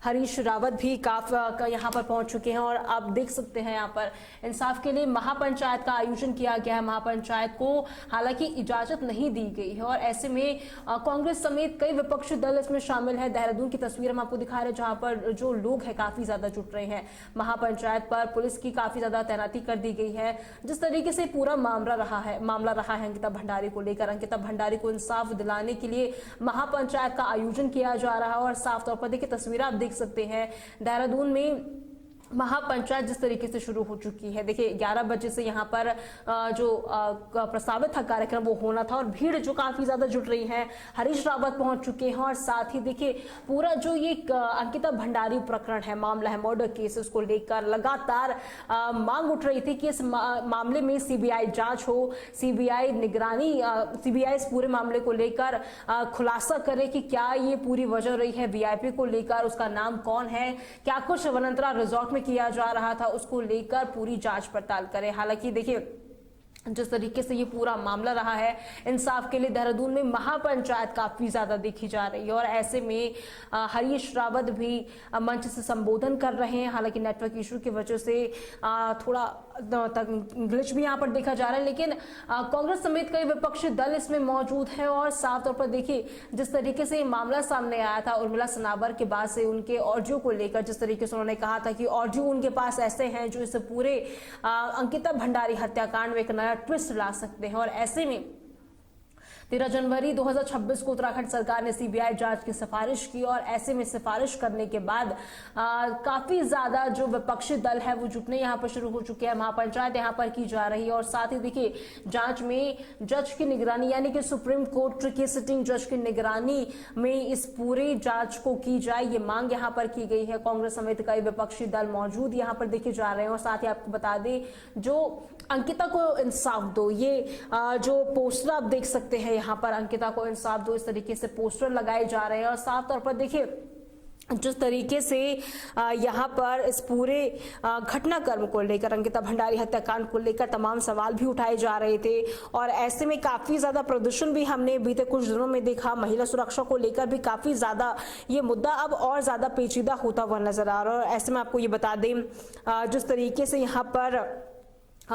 हरीश रावत भी काफी यहाँ पर पहुंच चुके हैं और आप देख सकते हैं यहाँ पर इंसाफ के लिए महापंचायत का आयोजन किया गया है। महापंचायत को हालांकि इजाजत नहीं दी गई है और ऐसे में कांग्रेस समेत कई विपक्षी दल इसमें शामिल है। देहरादून की तस्वीर हम आपको दिखा रहे हैं जहां पर जो लोग हैं काफी ज्यादा जुट रहे हैं। महापंचायत पर पुलिस की काफी ज्यादा तैनाती कर दी गई है। जिस तरीके से पूरा मामला रहा है अंकिता भंडारी को लेकर, अंकिता भंडारी को इंसाफ दिलाने के लिए महापंचायत का आयोजन किया जा रहा है। और साफ तौर पर देखिए तस्वीर आप देख सकते हैं, देहरादून में महापंचायत जिस तरीके से शुरू हो चुकी है। देखिए 11 बजे से यहाँ पर जो प्रस्तावित था कार्यक्रम वो होना था और भीड़ जो काफी ज्यादा जुट रही है। हरीश रावत पहुंच चुके हैं और साथ ही देखिए पूरा जो ये अंकिता भंडारी प्रकरण है, मामला है, मर्डर केस, उसको लेकर लगातार मांग उठ रही थी कि इस मामले में सीबीआई जांच हो, सीबीआई निगरानी, सीबीआई इस पूरे मामले को लेकर खुलासा करे कि क्या ये पूरी वजह रही है वीआईपी को लेकर, उसका नाम कौन है, क्या कुछ वनंतरा रिजॉर्ट किया जा रहा था, उसको लेकर पूरी जांच पड़ताल करें। हालांकि देखिए जिस तरीके से ये पूरा मामला रहा है, इंसाफ के लिए देहरादून में महापंचायत काफी ज्यादा देखी जा रही है और ऐसे में हरीश रावत भी मंच से संबोधन कर रहे हैं। हालांकि नेटवर्क इशू की वजह से थोड़ा ग्लिच भी यहाँ पर देखा जा रहा है, लेकिन कांग्रेस समेत कई विपक्षी दल इसमें मौजूद है। और साफ तौर पर देखिए जिस तरीके से मामला सामने आया था उर्मिला सनाबर के बाद से, उनके ऑडियो को लेकर जिस तरीके से उन्होंने कहा था कि ऑडियो उनके पास ऐसे हैं जो इस पूरे अंकिता भंडारी हत्याकांड में एक नया ट्विस्ट ला सकते हैं। और ऐसे में 13 जनवरी 2026 को उत्तराखंड सरकार ने सीबीआई जांच की सिफारिश की और ऐसे में सिफारिश करने के बाद काफी ज्यादा जो विपक्षी दल है वो जुटने यहाँ पर शुरू हो चुके हैं। महापंचायत यहाँ पर की जा रही है और साथ ही देखिए जांच में जज की निगरानी यानी कि सुप्रीम कोर्ट के सिटिंग जज की निगरानी में इस पूरी जांच को की जाए, ये मांग यहाँ पर की गई है। कांग्रेस समेत कई विपक्षी दल मौजूद यहाँ पर देखे जा रहे हैं और साथ ही आपको बता दें जो अंकिता को इंसाफ दो, ये जो पोस्टर आप देख सकते हैं यहाँ पर अंकिता को इंसाफ दो, इस तरीके से पोस्टर लगाए जा रहे हैं और साफ तौर पर देखिए जिस तरीके से यहाँ पर इस पूरे घटनाक्रम को लेकर अंकिता भंडारी हत्याकांड को लेकर तमाम सवाल भी उठाए जा रहे थे और ऐसे में काफी ज्यादा प्रदर्शन भी हमने बीते कुछ दिनों में देखा। महिला सुरक्षा को लेकर भी काफी ज्यादा ये मुद्दा अब और ज्यादा पेचीदा होता हुआ नजर आ रहा है और ऐसे में आपको ये बता दें जिस तरीके से यहाँ पर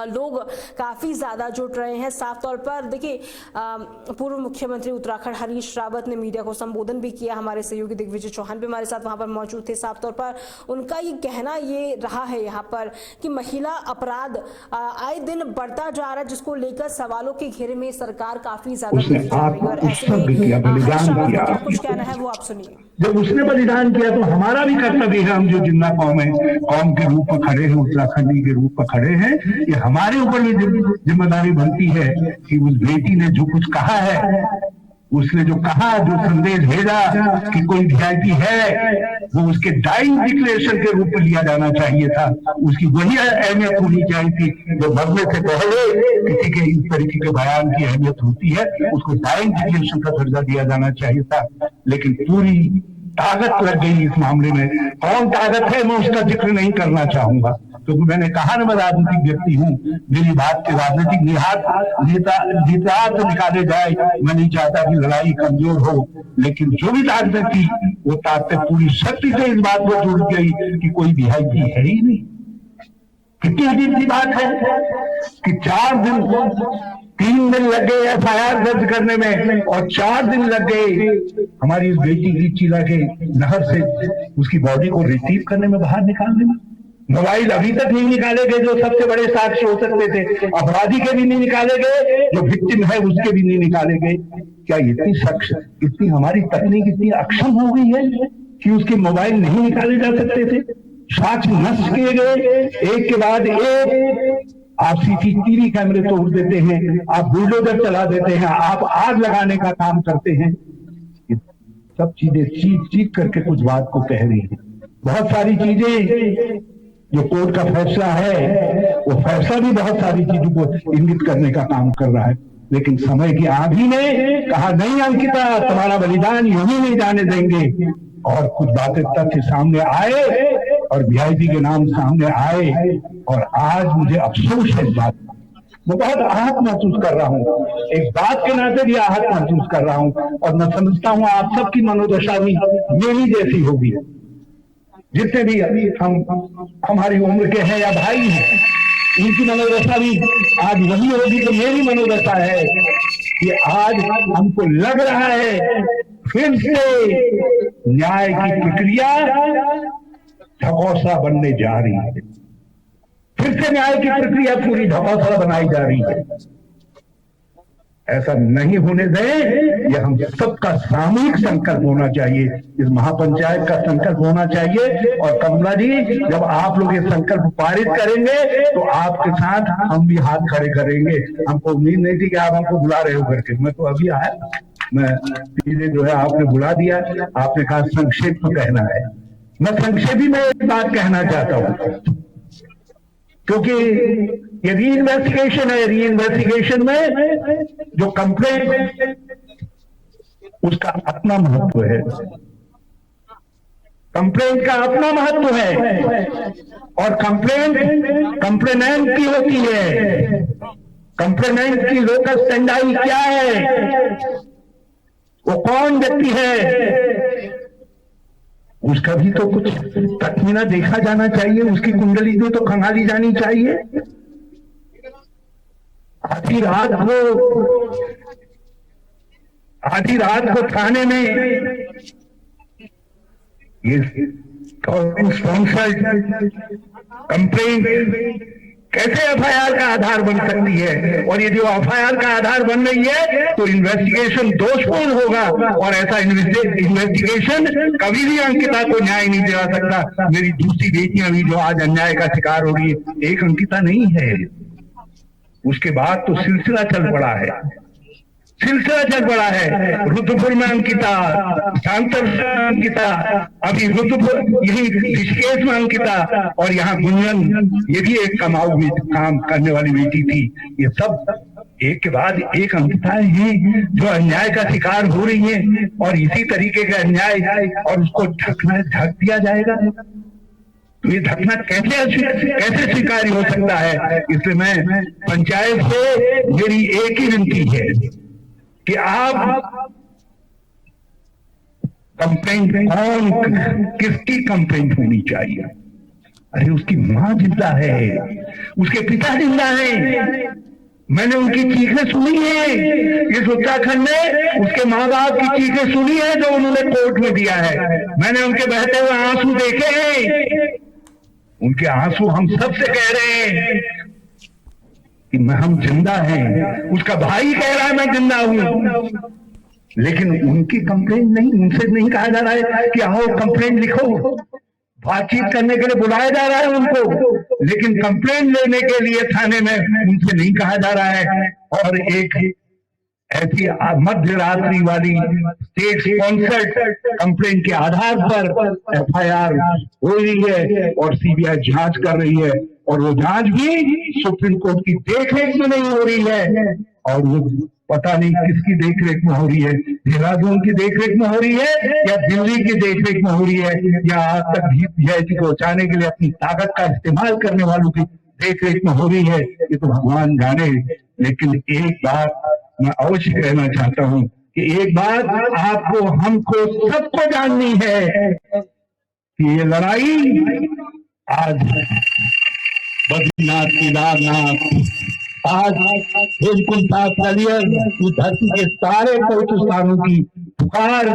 लोग काफी ज्यादा जुट रहे हैं। साफ तौर पर देखिए पूर्व मुख्यमंत्री उत्तराखंड हरीश रावत ने मीडिया को संबोधन भी किया। हमारे सहयोगी दिग्विजय चौहान भी हमारे साथ वहां पर मौजूद थे। साफ तौर पर उनका ये कहना ये रहा है यहाँ पर कि महिला अपराध आए दिन बढ़ता जा रहा है, जिसको लेकर सवालों के घेरे में सरकार काफी ज्यादा कुछ कहना है वो आप सुनिए। जब उसने बलिदान किया तो हमारा भी कर्तव्य है, हम जो जिंदा कौम है, कौम के रूप में खड़े हैं, उत्तराखंडी के रूप में खड़े हैं, ये हमारे ऊपर भी जिम्मेदारी बनती है कि उस बेटी ने जो कुछ कहा है, उसने जो कहा, जो संदेश भेजा कि कोई वीआईपी है, वो उसके डाइंग डिक्लेरेशन के रूप में लिया जाना चाहिए था। उसकी वही अहमियत होनी चाहिए थी जो मरने से पहले किसी के इस तरीके के बयान की अहमियत होती है, उसको डाइंग डिक्लेरेशन का दर्जा दिया जाना चाहिए था। लेकिन पूरी ताकत लग गई इस मामले में। कौन ताकत है मैं उसका जिक्र नहीं करना चाहूंगा, क्योंकि मैंने कहा ना मैं राजनीतिक व्यक्ति हूँ, मेरी बात के राजनीतिक निहितार्थ निकाले जाए। मैं नहीं चाहता कि लड़ाई कमजोर हो, लेकिन जो भी ताकत थी वो ताकत पूरी शक्ति से इस बात पर जुड़ गई कि कोई वीआईपी है ही नहीं। कितनी अजीब सी बात है कि 3 दिन लग गए एफआईआर दर्ज करने में और 4 दिन लग गए हमारी इस बेटी की चीला के नहर से उसकी बॉडी को रिट्रीव करने में, बाहर निकालने में। मोबाइल अभी तक नहीं निकाले गए जो सबसे बड़े साक्ष्य हो सकते थे, अपराधी के भी नहीं निकाले गए, जो विक्टिम है उसके भी नहीं निकाले गए। क्या इतनी हमारी तकनीक इतनी अक्षम हो गई है कि उसके मोबाइल नहीं निकाले जा सकते थे? साक्ष्य नष्ट किए गए एक के बाद एक। आप सीसीटीवी कैमरे तोड़ देते हैं, आप बुलडोजर चला देते हैं, आप आग लगाने का काम करते हैं। सब चीजें चीख करके कुछ बात को कह रही है। बहुत सारी चीजें जो कोर्ट का फैसला है, वो फैसला भी बहुत सारी चीजों को इंगित करने का काम कर रहा है। लेकिन समय की आंधी ने कहा नहीं अंकिता, तुम्हारा बलिदान यूं ही नहीं जाने देंगे। और कुछ बातें तथ्य सामने आए और वीआईपी के नाम सामने आए और आज मुझे अफसोस है इस बात। मैं बहुत आहत महसूस कर रहा हूँ, एक बात के नाते भी आहत महसूस कर रहा हूँ और मैं समझता हूँ आप सबकी मनोदशा भी मेरी जैसी होगी। जितने भी हमारी उम्र के हैं या भाई हैं, उनकी मनोदशा भी आज वही होगी तो मेरी मनोदशा है कि आज हमको लग रहा है फिर से न्याय की प्रक्रिया ढकोसला बनने जा रही है। फिर से न्याय की प्रक्रिया पूरी ढकोसला बनाई जा रही है। ऐसा नहीं होने दें, यह हम सबका सामूहिक संकल्प होना चाहिए, इस महापंचायत का संकल्प होना चाहिए। और कमला जी, जब आप लोग ये संकल्प पारित करेंगे तो आपके साथ हम भी हाथ खड़े करेंगे। हमको उम्मीद नहीं थी कि आप हमको बुला रहे हो करके, मैं तो अभी आया, मैं सीधे जो है आपने बुला दिया। आपने कहा संक्षेप में कहना है, मैं संक्षेप ही में एक बात कहना चाहता हूँ, क्योंकि ये री इन्वेस्टिगेशन है। री इन्वेस्टिगेशन में जो कंप्लेंट, उसका अपना महत्व है, कंप्लेंट का अपना महत्व है। और कंप्लेनेंट की होती है, कंप्लेनेंट की लोकस स्टैंडाई क्या है, वो कौन व्यक्ति है, उसका भी तो कुछ तखमीना देखा जाना चाहिए, उसकी कुंडली भी तो खंगाली जानी चाहिए। आधी रात को थाने में ये स्पॉन्सर्ड कंप्लेंट कैसे एफआईआर का आधार बन सकती है? और ये जो एफआईआर का आधार बन रही है तो इन्वेस्टिगेशन दोषपूर्ण होगा, और ऐसा इन्वेस्टिगेशन कभी भी अंकिता को न्याय नहीं दिला सकता। मेरी दूसरी बेटियां भी जो आज अन्याय का शिकार हो रही है, एक अंकिता नहीं है, उसके बाद तो सिलसिला चल पड़ा है, सिलसिला चल पड़ा है। रुद्रपुर में अंकिता, शांतर अंकिता, अभी रुद्रपुर यही ऋषिकेश में अंकिता, और यहाँ गुंजन ये भी एक कमाऊ काम करने वाली बेटी थी। ये सब एक के बाद एक अंकिताएं हैं जो अन्याय का शिकार हो रही हैं, और इसी तरीके का अन्याय और उसको ढक दिया जाएगा। तो ये ढकना कैसे स्वीकार्य हो सकता है? इसलिए मैं पंचायत से मेरी एक ही विनती है कि आप कंप्लेंट कौन, किसकी कंप्लेंट होनी चाहिए? अरे उसकी मां जिंदा है, उसके पिता जिंदा है, मैंने उनकी चीखें सुनी है। इस उत्तराखंड में उसके माँ बाप की चीखें सुनी है जो उन्होंने कोर्ट में दिया है। मैंने उनके बहते हुए आंसू देखे हैं, उनके आंसू हम सबसे कह रहे हैं कि हम जिंदा हैं। उसका भाई कह रहा है मैं जिंदा हूं, लेकिन उनकी कंप्लेंट नहीं, उनसे नहीं कहा जा रहा है कि आओ कंप्लेंट लिखो। बातचीत करने के लिए बुलाया जा रहा है उनको, लेकिन कंप्लेंट लेने के लिए थाने में उनसे नहीं कहा जा रहा है। और एक ऐसी मध्य रात्रि वाली स्टेट स्पॉन्सर्ड कंप्लेंट के आधार पर एफआईआर हो रही है और सीबीआई जांच कर रही है, और वो जांच भी सुप्रीम कोर्ट की देखरेख में नहीं हो रही है, और वो पता नहीं किसकी देखरेख में हो रही है, देहरादून की देखरेख में हो रही है या दिल्ली की देखरेख में हो रही है, या आज तक पीआईटी को बचाने के लिए अपनी ताकत का इस्तेमाल करने वालों की देखरेख में हो रही है, ये तो भगवान जाने। लेकिन एक बात मैं अवश्य कहना चाहता हूं कि एक बात आपको, हमको, सबको जाननी है कि ये लड़ाई आज बद्रीनाथ, केदारनाथ, आज बिल्कुल इस धरती के सारे पवित्र स्थानों की पुकार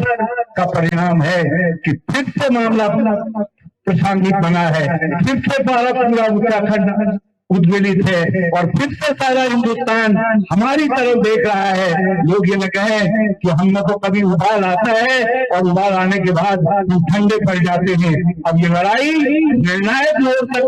का परिणाम है कि फिर से मामला प्रासंगिक बना है, फिर से पूरा उत्तराखंड उद्वेलित है, और फिर से सारा हिंदुस्तान हमारी तरफ देख रहा है। लोग ये न कहें कि हम में तो कभी उबाल आता है और उबाल आने के बाद हम ठंडे पड़ जाते हैं। अब ये लड़ाई निर्णायक मोड़ तक